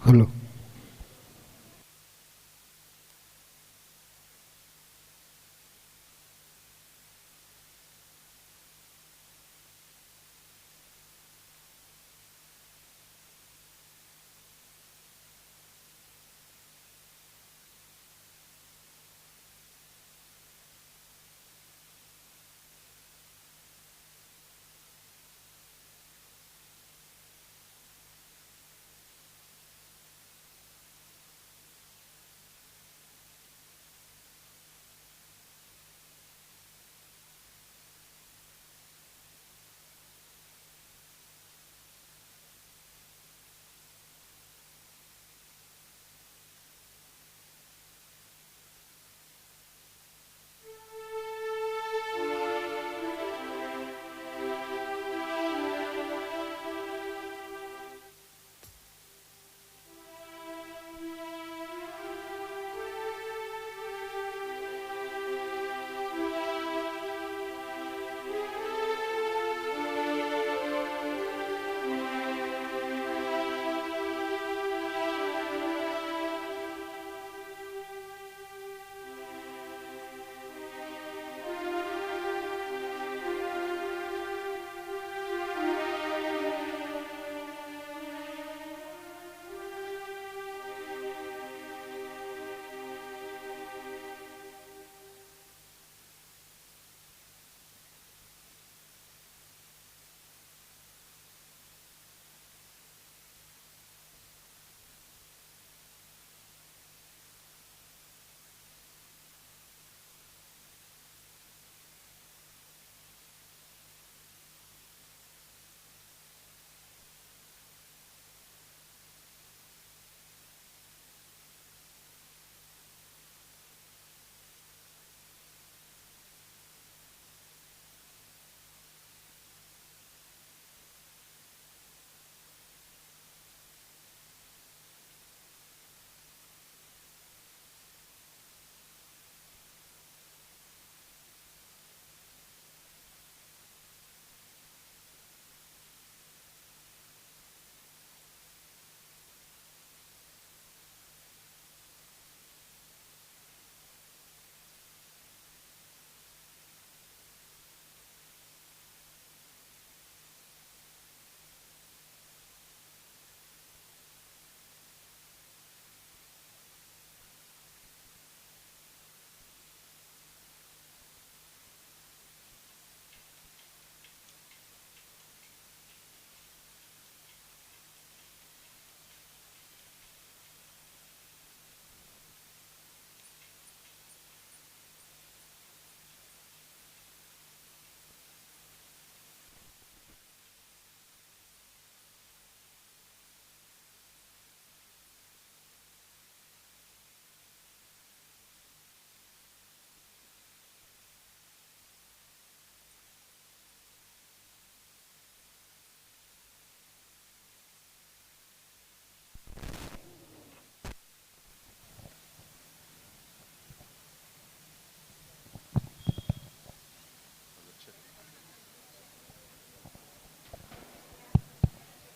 Hello.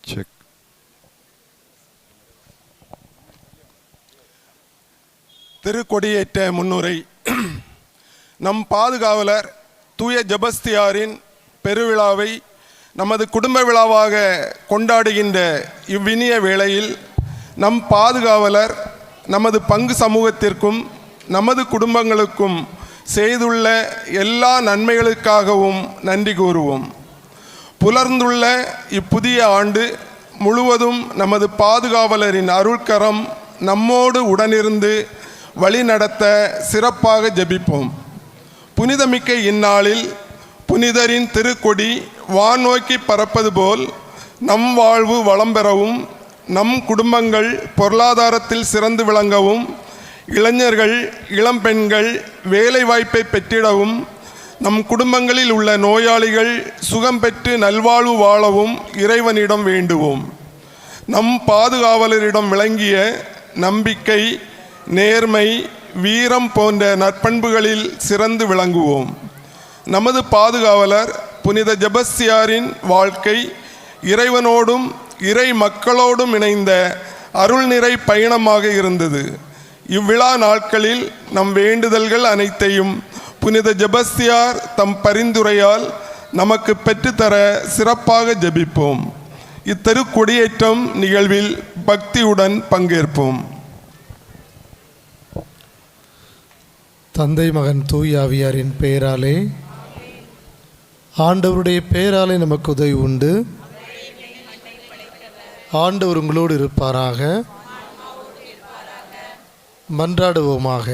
Check. திருக்கொடியேற்ற முன்னுரை. நம் பாதுகாவலர் தூய ஜெபஸ்தியாரின் பெருவிழாவை நமது குடும்ப விழாவாக கொண்டாடுகின்ற இவ்வினிய வேளையில் நம் பாதுகாவலர் நமது பங்கு சமூகத்திற்கும் நமது குடும்பங்களுக்கும் செய்துள்ள எல்லா நன்மைகளுக்காகவும் நன்றி கூறுவோம். புலர்ந்துள்ள இப்புதிய ஆண்டு முழுவதும் நமது பாதுகாவலரின் அருள்கரம் நம்மோடு உடனிருந்து வழிநடத்த சிறப்பாக ஜெபிப்போம். புனிதமிக்க இந்நாளில் புனிதரின் திருக்கொடி வானோக்கி பறப்பது போல் நம் வாழ்வு வளம் பெறவும், நம் குடும்பங்கள் பொருளாதாரத்தில் சிறந்து விளங்கவும், இளைஞர்கள் இளம்பெண்கள் வேலைவாய்ப்பை பெற்றிடவும், நம் குடும்பங்களில் உள்ள நோயாளிகள் சுகம் பெற்று நல்வாழ்வு வாழவும் இறைவனிடம் வேண்டுவோம். நம் பாதுகாவலரிடம் விளங்கிய நம்பிக்கை, நேர்மை, வீரம் போன்ற நற்பண்புகளில் சிறந்து விளங்குவோம். நமது பாதுகாவலர் புனித ஜெபஸ்தியாரின் வாழ்க்கை இறைவனோடும் இறை மக்களோடும் இணைந்த அருள் நிறை பயணமாக இருந்தது. இவ்விழா நாட்களில் நம் வேண்டுதல்கள் அனைத்தையும் புனித ஜெபஸ்தியார் தம் பரிந்துரையால் நமக்கு பெற்றுத்தர சிறப்பாக ஜெபிப்போம். இத்திருக்கொடியேற்றம் நிகழ்வில் பக்தியுடன் பங்கேற்போம். தந்தை மகன் தூய ஆவியாரின் பெயராலே, ஆண்டவருடைய பெயராலே நமக்கு உதவி உண்டு. ஆண்டவர் உங்களோடு இருப்பாராக. மன்றாடுவோமாக.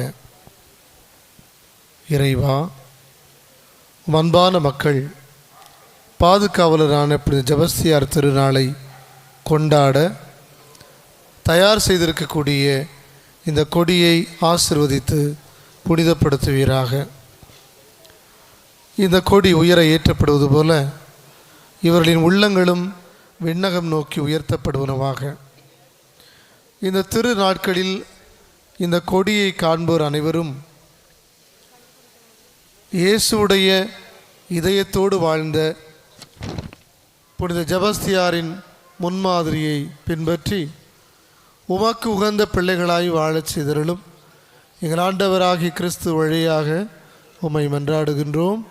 இறைவா, அன்பான மக்கள் பாதுகாவலரான புனித ஜெபஸ்தியார் திருநாளை கொண்டாட தயார் செய்திருக்கக்கூடிய இந்த கொடியை ஆசிர்வதித்து புனிதப்படுத்துவீராக. இந்த கொடி உயர ஏற்றப்படுவது போல இவர்களின் உள்ளங்களும் விண்ணகம் நோக்கி உயர்த்தப்படுவனவாக. இந்த திரு நாட்களில் இந்த கொடியை காண்போர் அனைவரும் இயேசுடைய இதயத்தோடு வாழ்ந்த புனித ஜெபஸ்தியாரின் முன்மாதிரியை பின்பற்றி உமக்கு உகந்த பிள்ளைகளாய் வாழச் செய்தருளும். எங்கள் ஆண்டவராகிய கிறிஸ்து வழியாக உம்மை மன்றாடுகின்றோம்.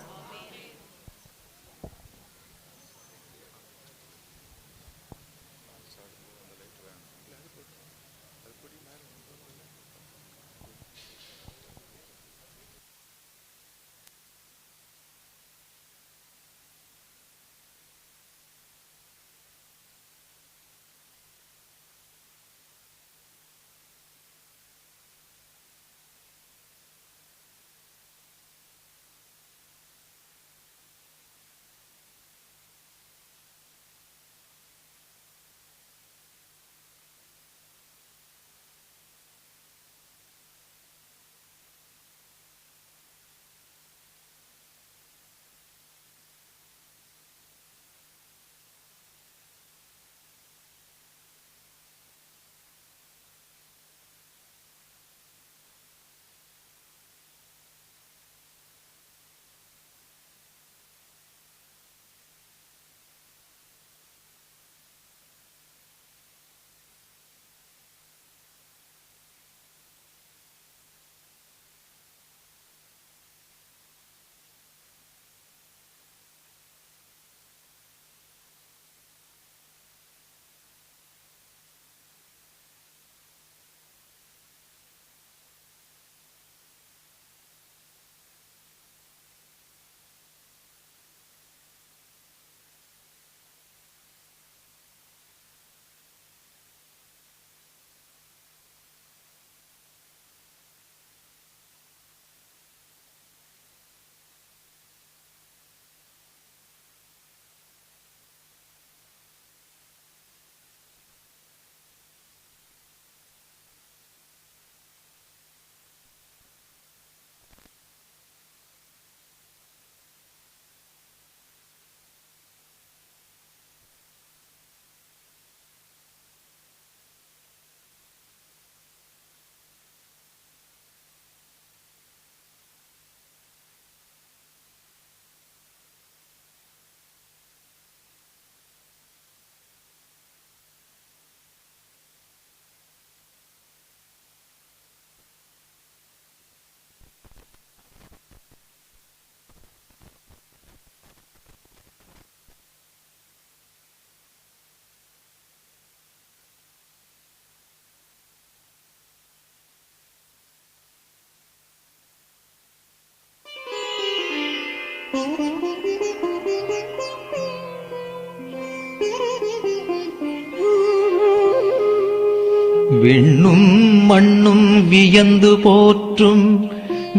விண்ணும் மண்ணும் வியந்து போற்றும்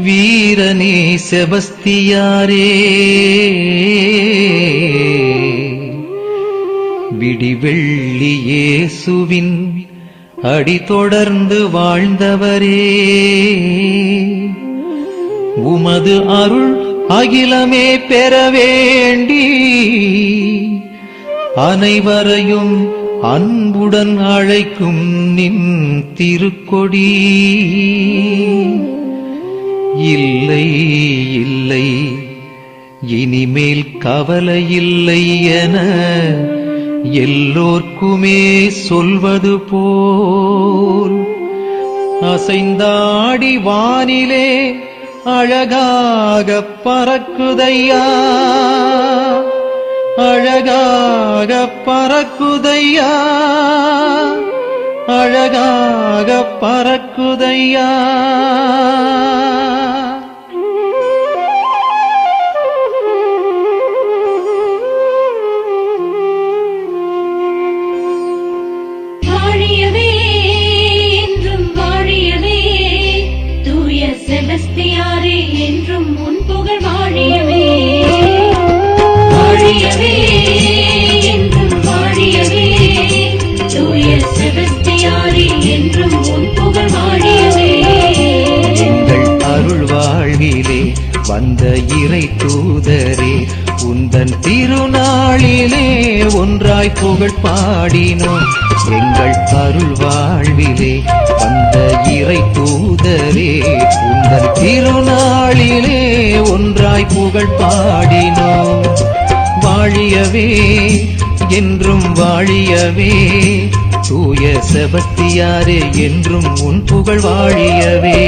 வீரனே செபஸ்தியாரே, விடிவெள்ளி இயேசுவின் அடி தொடர்ந்து வாழ்ந்தவரே, உமது அருள் அகிலமே பெற வேண்டி அனைவரையும் அன்புடன் அழைக்கும் நின் திருக்கொடி. இல்லை இல்லை இனிமேல் கவலை இல்லை என எல்லோர்க்குமே சொல்வது போல் அசைந்தாடி வானிலே அழகாக பறக்குதையா, அழகாக பறக்குதையா, அழகாக பறக்குதையா. வாழியவே என்றும் வாழியவே, தூய செபஸ்தியாரே என்றும் உன் புகழ் வாழியவே. வாழியவே என்றும் வாழியவே, தூய செபஸ்தியாரே என்றும் உன் புகழ் வாழியவே. எங்கள் அருள் வாழ்விலே வந்த இறை தூதரே, உந்தன் திருநாளிலே ஒன்றாய் புகழ் பாடினோம். எங்கள் அருள் வாழ்விலே வந்த இறை தூதரே, உந்தன் திருநாளிலே ஒன்றாய் புகழ் பாடினோம். வாழியவே என்றும் வாழியவே, தூய செபஸ்தியாரே என்றும் உன் புகழ் வாழியவே.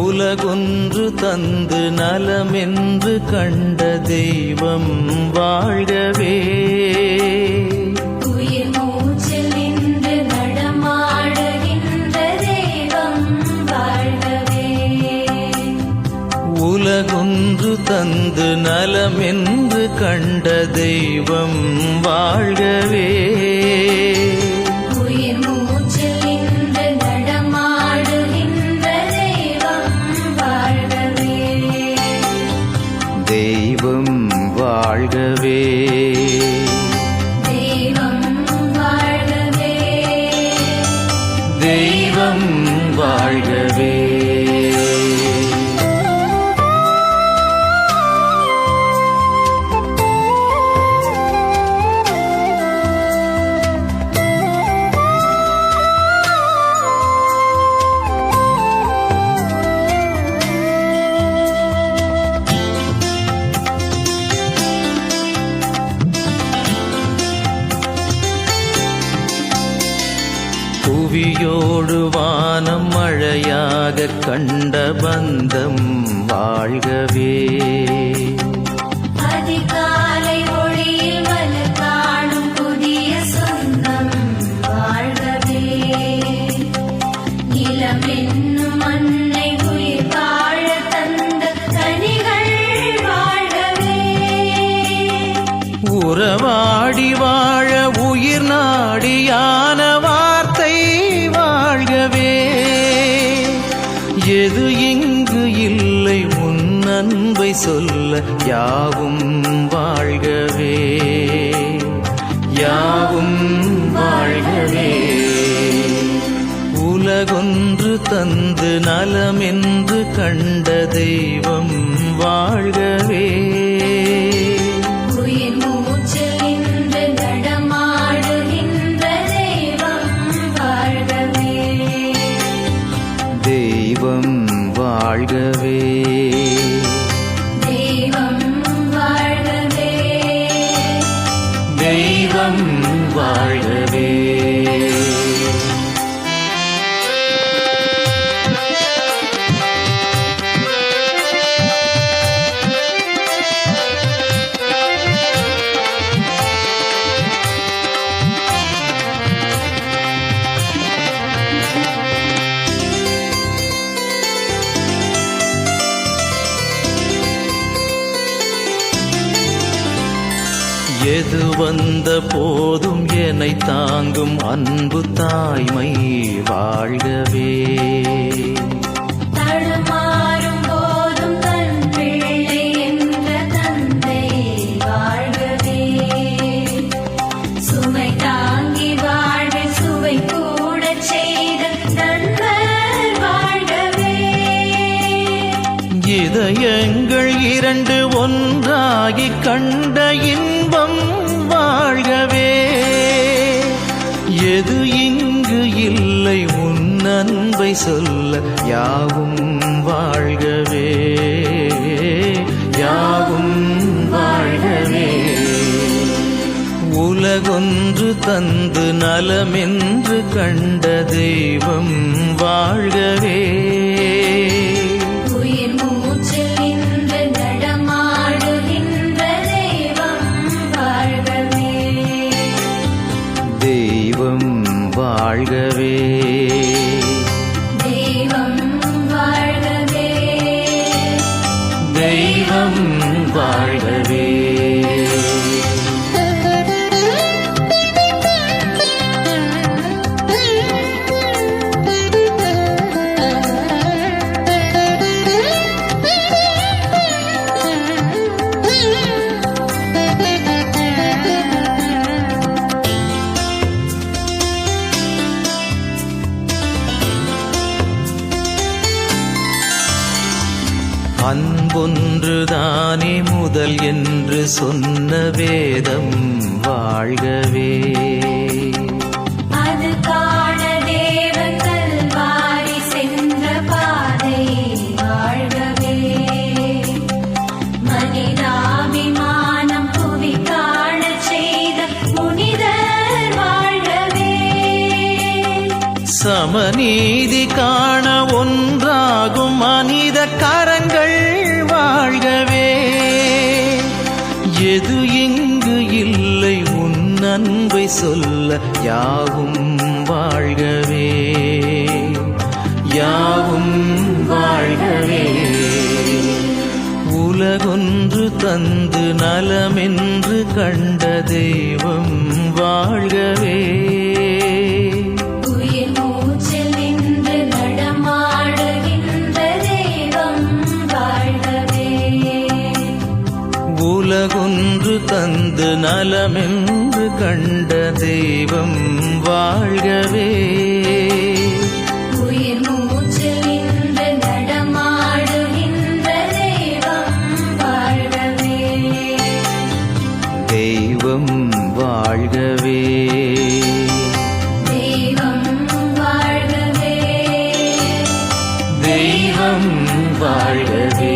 உலகொன்று தந்து நலமென்று கண்ட தெய்வம் வாழ்கவே. உயிர் மூச்சில் நின்று நடமாடுகின்ற தெய்வம் வாழ்கவே. உலகொன்று தந்து நலமென்று கண்ட தெய்வம் வாழ்கவே. உயிர் மூச்சில் நின்று நடமாடுகின்ற தெய்வம் வாழ்கவே. தெய்வம் வாழ்கவே. தெய்வம் வாழ்கவே. தெய்வம் வாழ்கவே. புவியோடு வானம் மழையாக கண்ட பந்தம் வாழ்கவே. அதிகாலை ஒளியில் மலர் காணும் புதிய சொந்தம் வாழ்கவே. நிலம் என்னும் மண்ணை உயிர் வாழ தந்த கனிகள் வாழ்கவே. உறவாடி வாழ உயிர் நாடியான வார்த்தை வாழ்கவே. எது இங்கு இல்லை முன் அன்பை சொல்ல யாவும் வாழ்கவே. யாவும் வாழ்கவே. உலகொன்று தந்து நலமென்று கண்ட தெய்வம் வாழ்கவே. உயிர் மூச்சில் நின்று நடமாடுகின்ற தெய்வம் வாழ்கவே. தெய்வம் வாழ்கவே. தெய்வம் வாழ்கவே. தெய்வம் வாழ்கவே. எது வந்த போதும் என்னை தாங்கும் அன்பு தாய்மை வாழ்கவே. தடுமாறும் போதும் தன் பிள்ளை என்ற தந்தை வாழ்கவே. சுமை தாங்கி வாழ்வில் சுவை கூட செய்த நண்பர் வாழ்கவே. இதயங்கள் இரண்டு ஒன்றாகி கண்ட இன்பம் வாழ்கவே. எது இங்கு இல்லை உன் அன்பை சொல்ல யாவும் வாழ்கவே, யாவும் வாழ்கவே. உலகொன்று தந்து நலமென்று கண்ட தெய்வம் வாழ்கவே. உயிர் மூச்சில் நின்று நடமாடுகின்ற தெய்வம் வாழ்கவே. தெய்வம் வாழ்கவே. தெய்வம் வாழ்கவே. தெய்வம் வாழ்கவே. அன்பொன்றுதானே முதல் என்று சொன்ன வேதம் வாழ்கவே. அது காண தேவன் கல்வாரி சென்ற பாதை வாழ்கவே. மனிதாபிமானம் புவி காண செய்த புனிதர் வாழ்கவே. சமநீதி காண ஒன்றாகும் மனித கரங்கள் வாழ்கவே. எது இங்கு இல்லை உன் அன்பை சொல்ல யாவும் வாழ்கவே, யாவும் வாழ்கவே. உலகொன்று தந்து நலமென்று கண்ட தெய்வம் வாழ்கவே. உயிர் மூச்சில் நின்று நடமாடுகின்ற தெய்வம் வாழ்கவே. உலகொன்று தந்து நலமென்று கண்ட தெய்வம் வாழ்கவே. உயிர் மூச்சில் நின்று நடமாடுகின்ற தெய்வம் வாழ்கவே. தெய்வம் வாழ்கவே. தெய்வம் வாழ்கவே. தெய்வம் வாழ்கவே.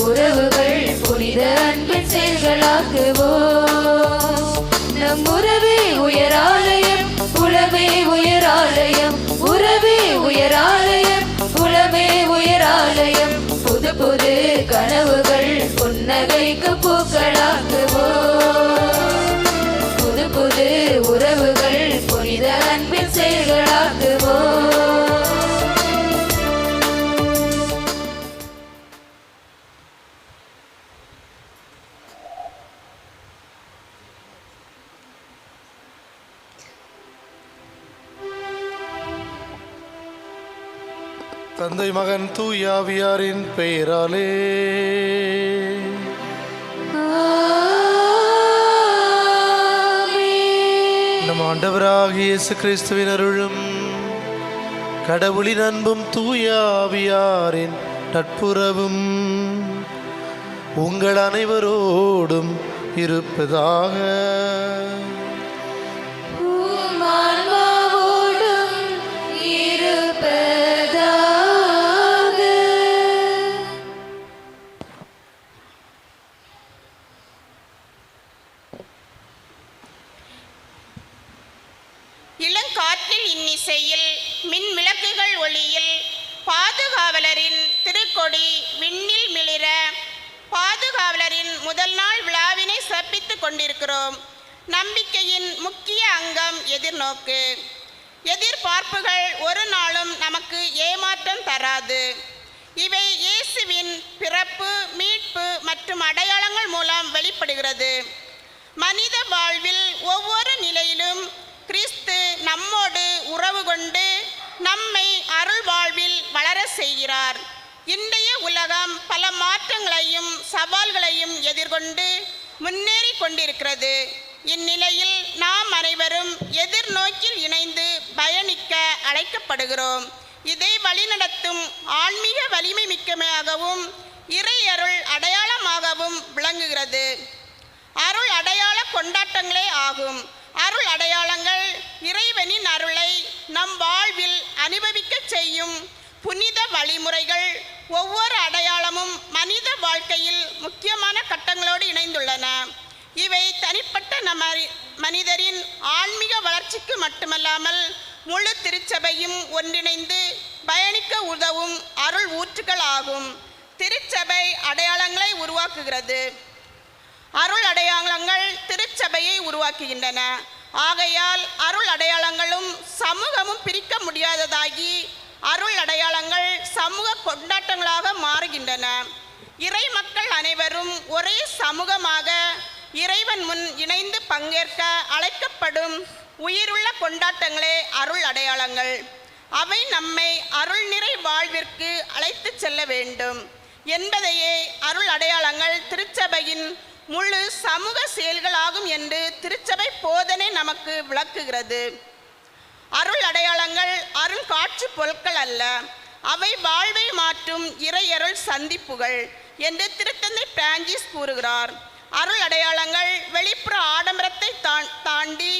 உறவுகள் புனித அன்பின் செயல்களாக்குவோம். நம் உறவே உயராலயம், உளமே உயராலயம், உறவே உயராலயம், உளமே உயராலயம். புது புது கனவுகள் புன்னகைக்கு பூக்களாக்குவோம். புது புது உறவுகள் புனித அன்பின் செயல்களாக்குவோம். தந்தை மகன் தூயாவியாரின் பெயராலே நம் ஆண்டவராகிய இயேசு கிறிஸ்துவின் அருளும் கடவுளின் அன்பும் தூயாவியாரின் நட்புறவும் உங்கள் அனைவரோடும் இருப்பதாக. இளங்காற்றில் இன்னிசையில் மின் விளக்குகள் ஒளியில் பாதுகாவலரின் திருக்கொடி விண்ணில் மிளிர பாதுகாவலரின் முதல் நாள் விழாவினை சிறப்பித்துக் கொண்டிருக்கிறோம். நம்பிக்கையின் முக்கிய அங்கம் எதிர்நோக்கு. எதிர்பார்ப்புகள் ஒரு நாளும் நமக்கு ஏமாற்றம் தராது. இவை இயேசுவின் பிறப்பு, மீட்பு மற்றும் அடையாளங்கள் மூலம் வெளிப்படுகிறது. மனித வாழ்வில் ஒவ்வொரு நிலையிலும் கிறிஸ்து நம்மோடு உறவு கொண்டு நம்மை அருள் வாழ்வில் வளர செய்கிறார். இன்றைய உலகம் பல மாற்றங்களையும் சவால்களையும் எதிர்கொண்டு முன்னேறி கொண்டிருக்கிறது. இந்நிலையில் நாம் அனைவரும் எதிர்நோக்கில் இணைந்து பயணிக்க அழைக்கப்படுகிறோம். இதை வழிநடத்தும் ஆன்மீக வலிமை மிக்கமையாகவும் இறை அருள் அடையாளமாகவும் விளங்குகிறது. அருள் அடையாள கொண்டாட்டங்களே ஆகும். அருள் அடையாளங்கள் இறைவனின் அருளை நம் வாழ்வில் அனுபவிக்க செய்யும் புனித வழிமுறைகள். ஒவ்வொரு அடையாளமும் மனித வாழ்க்கையில் முக்கியமான கட்டங்களோடு இணைந்துள்ளன. இவை தனிப்பட்ட மனிதரின் ஆன்மீக வளர்ச்சிக்கு மட்டுமல்லாமல் முழு திருச்சபையும் ஒன்றிணைந்து பயணிக்க உதவும் அருள் ஊற்றுகள் ஆகும். திருச்சபை அடையாளங்களை உருவாக்குகிறது. அருள் அடையாளங்கள் திருச்சபையை உருவாக்குகின்றன. ஆகையால் அருள் அடையாளங்களும் சமூகமும் பிரிக்க முடியாததாகி அருள் அடையாளங்கள் சமூக கொண்டாட்டங்களாக மாறுகின்றன. இறை மக்கள் அனைவரும் ஒரே சமூகமாக இறைவன் முன் இணைந்து பங்கேற்க அழைக்கப்படும் உயிருள்ள கொண்டாட்டங்களே அருள் அடையாளங்கள். அவை நம்மை அருள் நிறை வாழ்விற்கு அழைத்து செல்ல வேண்டும் என்பதையே அருள் அடையாளங்கள் திருச்சபையின் முழு சமூக செயல்களாகும் என்று திருச்சபை போதனை நமக்கு விளக்குகிறது. அருள் அடையாளங்கள் அருங்காட்சி பொருட்கள் அல்ல, அவை வாழ்வை மாற்றும் இறையருள் சந்திப்புகள் என்று திருத்தந்தை பிரான்சிஸ் கூறுகிறார். அருள் அடையாளங்கள் வெளிப்புற ஆடம்பரத்தை தாண்டி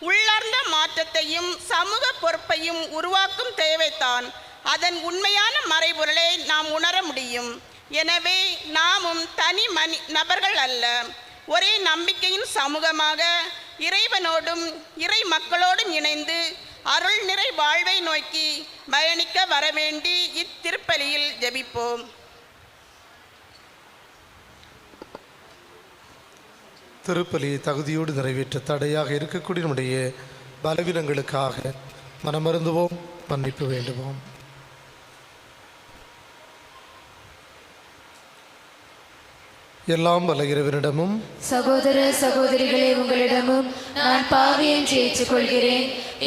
உள்ளார்ந்த மாற்றத்தையும் சமூக பொறுப்பையும் உருவாக்கும் தேவைத்தான். அதன் உண்மையான மறைபொருளை நாம் உணர முடியும். எனவே நாமும் தனி நபர்கள் அல்ல, ஒரே நம்பிக்கையின் சமூகமாக இறைவனோடும் இறை மக்களோடும் இணைந்து அருள் நிறை வாழ்வை நோக்கி பயணிக்க வரவேண்டி இத்திருப்பலியில் ஜெபிப்போம். திருப்பலியை தகுதியோடு நிறைவேற்ற தடையாக இருக்கக்கூடிய நம்முடைய பலவீனங்களுக்காக மனமருந்துவோம், மன்னிப்பு வேண்டுவோம். எல்லாம் வல்ல இறைவனிடமும் சகோதர சகோதரிகளே உங்களிடமும் நான் பாவி என்று ஏற்றுக்கொள்கிறேன்.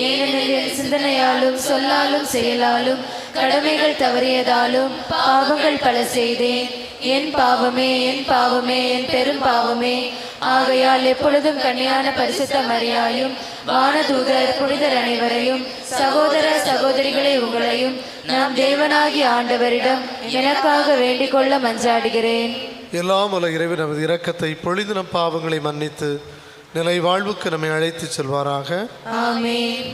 ஏனெனில் என் சிந்தனையாலும் சொல்லாலும் செயலாலும் கடமைகள் தவறியதாலும் பாவங்கள் பல செய்தேன். என் பாவமே, என் பாவமே, என் பெரும் பாவமே. ஆகையால் எப்பொழுதும் கன்னியான பரிசுத்த மரியாயும் வானதூதர் புனிதர் அனைவரையும் சகோதர சகோதரிகளே உங்களையும் நாம் தேவனாகிய ஆண்டவரிடம் எனக்காக வேண்டிக் கொள்ள மன்றாடுகிறேன். எல்லாம் வல்ல இறைவன் நமது இரக்கத்தை பொழிந்து நம் பாவங்களை மன்னித்து நிலை வாழ்வுக்கு நம்மை அழைத்து செல்வாராக. ஆமென்.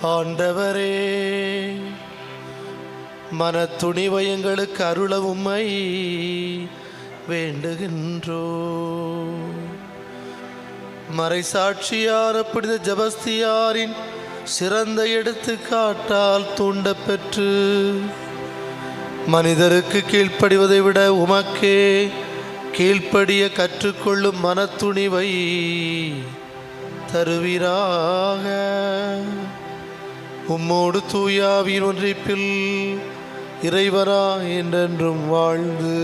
ஆண்டவரே, மனத்துணிவை எங்களுக்கு அருள உம்மை வேண்டுகின்றோ. மறைசாட்சியான புனித ஜெபஸ்தியாரின் சிறந்த எடுத்துக்காட்டால் தூண்ட பெற்று மனிதருக்கு கீழ்ப்படிவதை விட உமக்கே கீழ்ப்படிய கற்றுக்கொள்ளும் மனத்துணிவை தருவீராக. உம்மோடு தூயாவின் ஒன்றிப்பில் இறைவரா என்றென்றும் வாழ்ந்து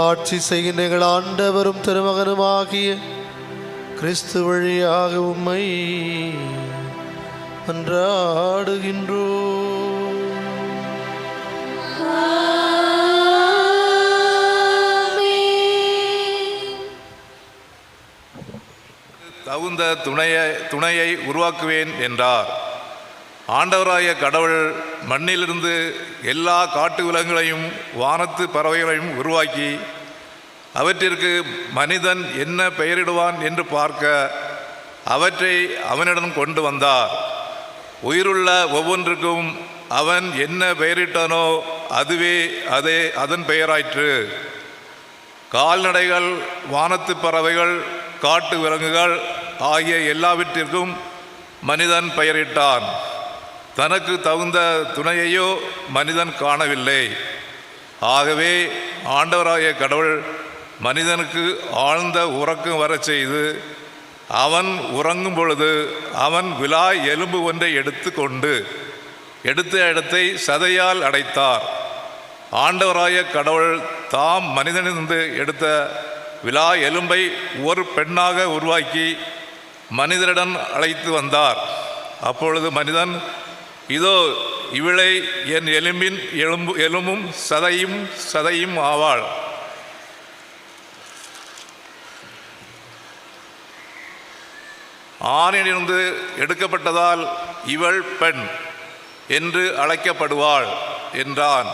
ஆட்சி செய்கின்ற எங்கள் ஆண்டவரும் திருமகனுமாகிய கிறிஸ்து வழியாக உம்மை அன்றாடுகின்றோ. தகுந்த துணையை உருவாக்குவேன் என்றார். ஆண்டவராய கடவுள் மண்ணிலிருந்து எல்லா காட்டு விலங்குகளையும் வானத்து பறவைகளையும் உருவாக்கி அவற்றிற்கு மனிதன் என்ன பெயரிடுவான் என்று பார்க்க அவற்றை அவனிடம் கொண்டு வந்தார். உயிருள்ள ஒவ்வொன்றுக்கும் அவன் என்ன பெயரிட்டானோ அதுவே அதன் பெயராயிற்று. கால்நடைகள், வானத்து பறவைகள், காட்டு விலங்குகள் ஆகிய எல்லாவற்றிற்கும் மனிதன் பெயரிட்டான். தனக்கு தகுந்த துணையையோ மனிதன் காணவில்லை. ஆகவே ஆண்டவராய கடவுள் மனிதனுக்கு ஆழ்ந்த உறக்கம் வரச் செய்து அவன் உறங்கும் பொழுது அவன் விலா எலும்பு ஒன்றை எடுத்த இடத்தை சதையால் அடைத்தார். ஆண்டவராய கடவுள் தாம் மனிதனிலிருந்து எடுத்த விலா எலும்பை ஒரு பெண்ணாக உருவாக்கி மனிதனிடம் அழைத்து வந்தார். அப்பொழுது மனிதன், இதோ இவளை என் எலும்பின் எலும்பும் சதையும் ஆவாள். ஆணிலிருந்து எடுக்கப்பட்டதால் இவள் பெண் என்று அழைக்கப்படுவாள் என்றான்.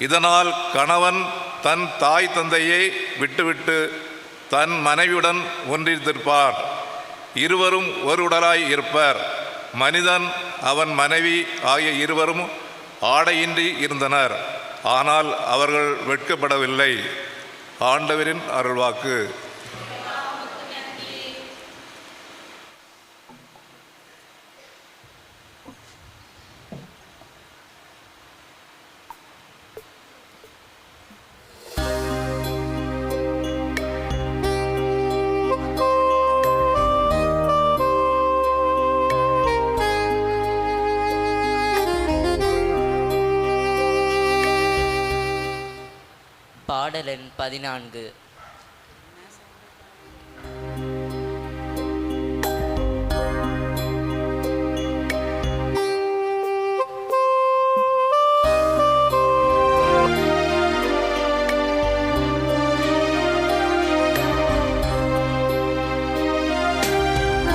இதனால் கணவன் தன் தாய் தந்தையை விட்டுவிட்டு தன் மனைவியுடன் ஒன்றித்திருப்பார். இருவரும் ஒரு உடலாய் இருப்பர். மனிதன் அவன் மனைவி ஆகிய இருவரும் ஆடையின்றி இருந்தனர். ஆனால் அவர்கள் வெட்கப்படவில்லை. ஆண்டவரின் அருள்வாக்கு. பாடலன் 14.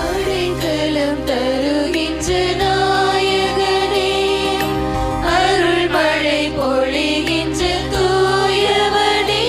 அடைக்கலம் தருகின்ற நாயகனே, அருள்மழை பொழிகின்ற தூயவனே,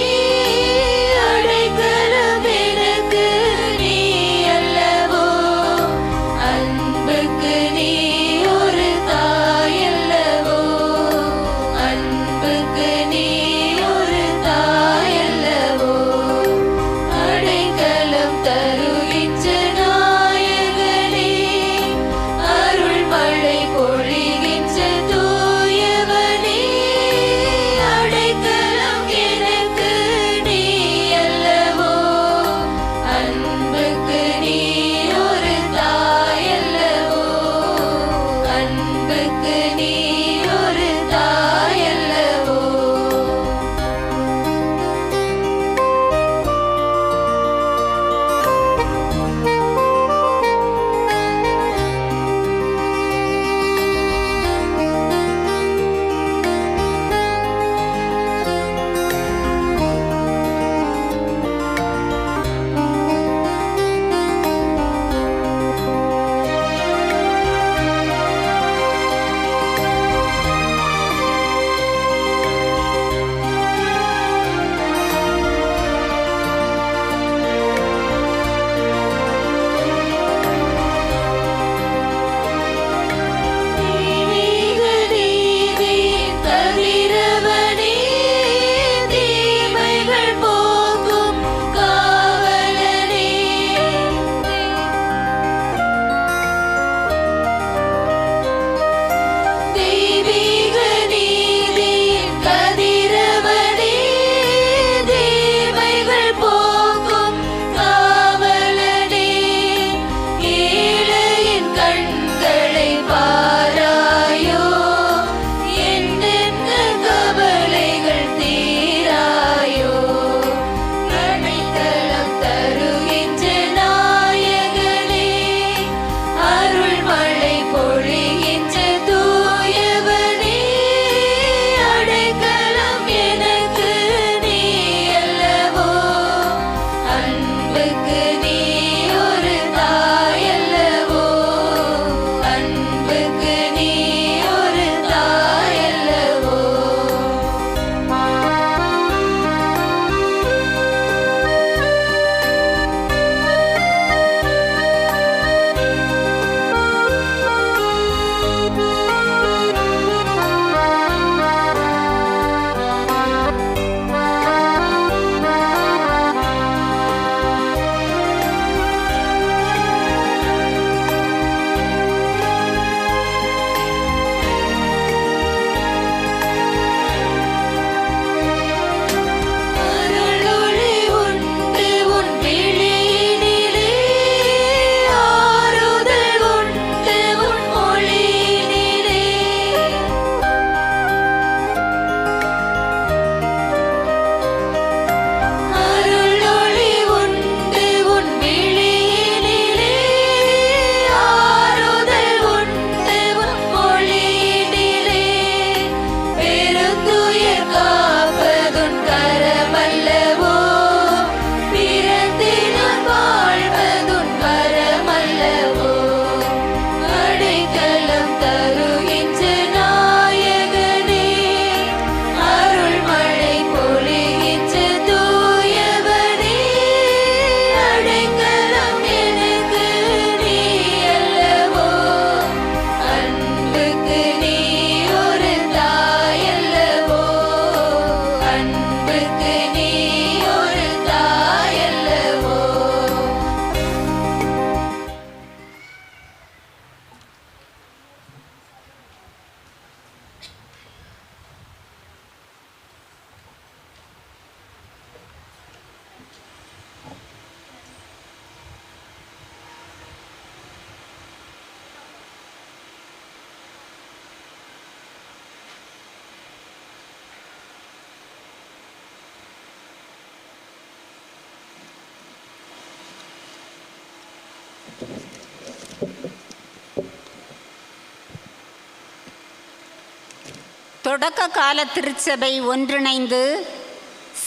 தொடக்க கால திருச்சபை ஒன்றிணைந்து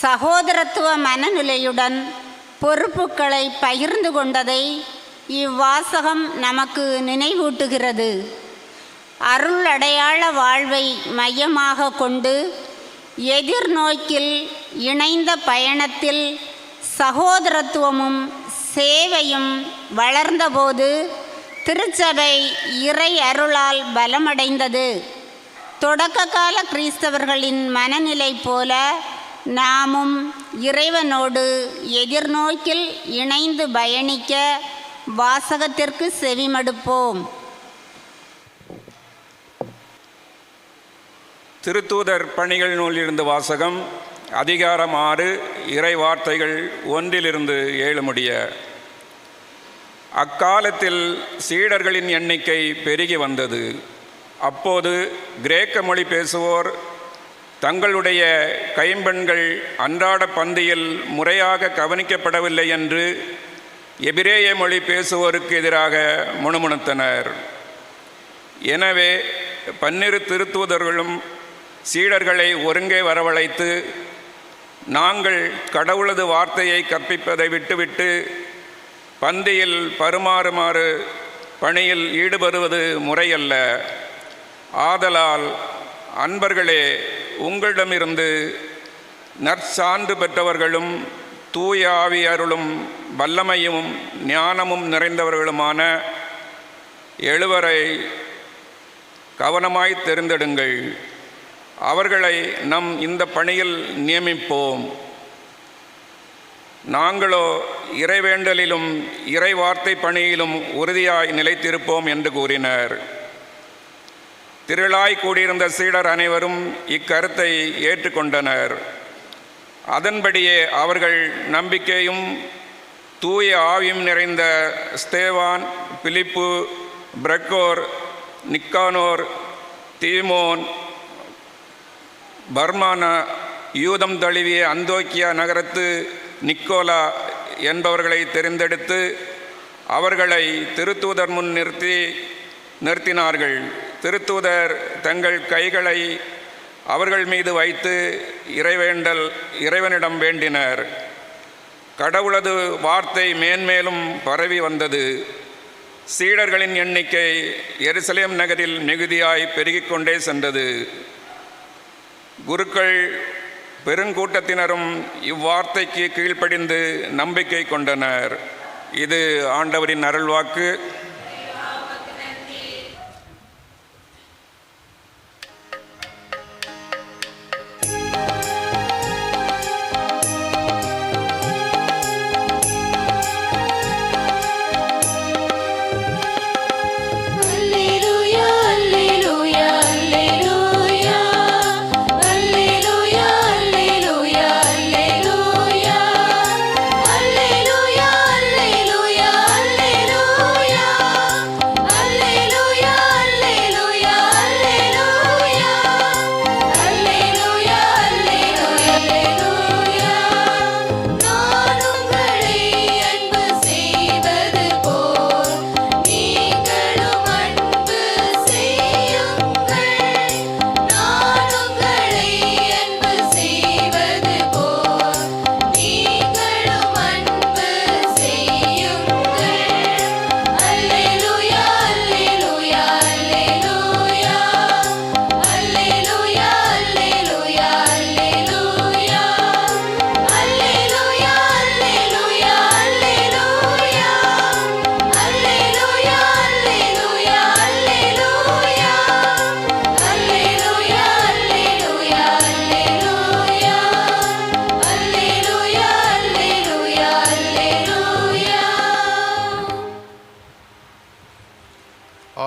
சகோதரத்துவ மனநிலையுடன் பொறுப்புகளை பகிர்ந்து கொண்டதை இவ்வாசகம் நமக்கு நினைவூட்டுகிறது. அருள் அடையாள வாழ்வை மையமாக கொண்டு எதிர்நோக்கில் இணைந்த பயணத்தில் சகோதரத்துவமும் சேவையும் வளர்ந்தபோது திருச்சபை இறை அருளால் பலமடைந்தது. தொடக்ககால கிறிஸ்தவர்களின் மனநிலை போல நாமும் இறைவனோடு எதிர்நோக்கில் இணைந்து பயணிக்க வாசகத்திற்கு செவிமடுப்போம். திருத்தூதர் பணிகள் நூலிலிருந்து வாசகம். அதிகாரம் 6, இறை வார்த்தைகள் 1-7 முடிய. அக்காலத்தில் சீடர்களின் எண்ணிக்கை பெருகி வந்தது. அப்போது கிரேக்க மொழி பேசுவோர் தங்களுடைய கைம்பெண்கள் அன்றாட பந்தியில் முறையாக கவனிக்கப்படவில்லை என்று எபிரேய மொழி பேசுவோருக்கு எதிராக முணுமுணுத்தனர். எனவே 12 திருத்தூதர்களும் சீடர்களை ஒருங்கே வரவழைத்து, நாங்கள் கடவுளது வார்த்தையை கற்பிப்பதை விட்டுவிட்டு பந்தியில் பருமாறுமாறு பணியில் ஈடுபடுவது முறையல்ல. ஆதலால் அன்பர்களே, உங்களிடமிருந்து நற்சான்று பெற்றவர்களும் தூய ஆவி அருளும் வல்லமையும் ஞானமும் நிறைந்தவர்களுமான 7 கவனமாய் தெரிந்தெடுங்கள். அவர்களை நம் இந்த பணியில் நியமிப்போம். நாங்களோ இறைவேண்டலிலும் இறை வார்த்தை பணியிலும் உறுதியாய் நிலைத்திருப்போம் என்று கூறினர். திரளாய் கூடியிருந்த சீடர் அனைவரும் இக்கருத்தை ஏற்றுக்கொண்டனர். அதன்படியே அவர்கள் நம்பிக்கையும் தூய ஆவியும் நிறைந்த ஸ்தேவான், பிலிப்பு, பிரக்கோர், நிக்கானோர், தீமோன், பர்மான, யூதம் தழுவிய அந்தோக்கியா நகரத்து நிக்கோலா என்பவர்களை தெரிந்தெடுத்து அவர்களை திருத்தூதர் முன் நிறுத்தினார்கள். திருத்தூதர் தங்கள் கைகளை அவர்கள் மீது வைத்து இறைவனிடம் வேண்டினர். கடவுளது வார்த்தை மேன்மேலும் பரவி வந்தது. சீடர்களின் எண்ணிக்கை எருசலேம் நகரில் மிகுதியாய் பெருகிக் கொண்டே சென்றது. குருக்கள் பெருங்கூட்டத்தினரும் இவ்வார்த்தைக்கு கீழ்ப்படிந்து நம்பிக்கை கொண்டனர். இது ஆண்டவரின் அருள்வாக்கு.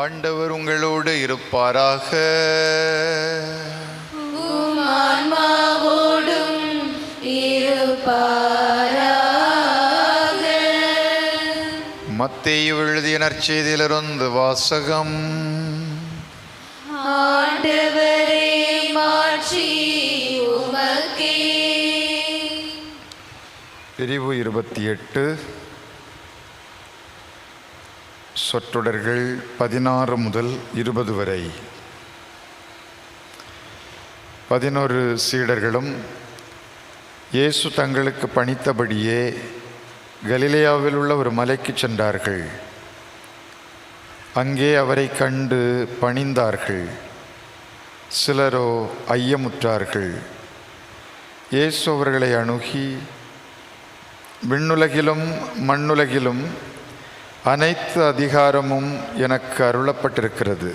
ஆண்டவர் உங்களோடு இருப்பாராக. உம் ஆன்மாவோடும் இருப்பாராக. மத்தேயு எழுதிய நற்செய்தியிலிருந்து வாசகம். ஆண்டவரே, மாட்சி உமக்கே. பிரிவு 28, சொற்றொடர்கள் 16 முதல் 20 வரை. 11 சீடர்களும் இயேசு தங்களுக்கு பணித்தபடியே கலிலேயாவில் உள்ள ஒரு மலைக்கு சென்றார்கள். அங்கே அவரை கண்டு பணிந்தார்கள். சிலரோ ஐயமுற்றார்கள். இயேசு அவர்களை அணுகி, விண்ணுலகிலும் மண்ணுலகிலும் அனைத்து அதிகாரமும் எனக்கு அருளப்பட்டிருக்கிறது.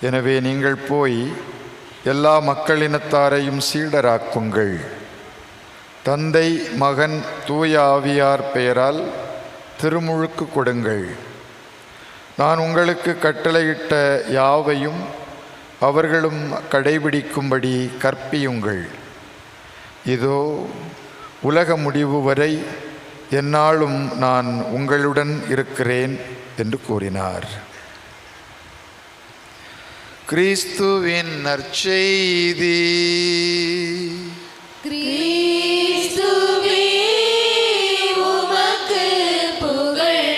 எனவே நீங்கள் போய் எல்லா மக்களினத்தாரையும் சீடராக்குங்கள். தந்தை, மகன், தூய ஆவியார் பெயரால் திருமுழுக்கு கொடுங்கள். நான் உங்களுக்கு கட்டளையிட்ட யாவையும் அவர்களும் கடைபிடிக்கும்படி கற்பியுங்கள். இதோ உலக முடிவு வரை எந்நாளும் நான் உங்களுடன் இருக்கிறேன் என்று கூறினார். கிறிஸ்துவின் நற்செய்தி. கிறிஸ்துவே உமக்கு புகழ்.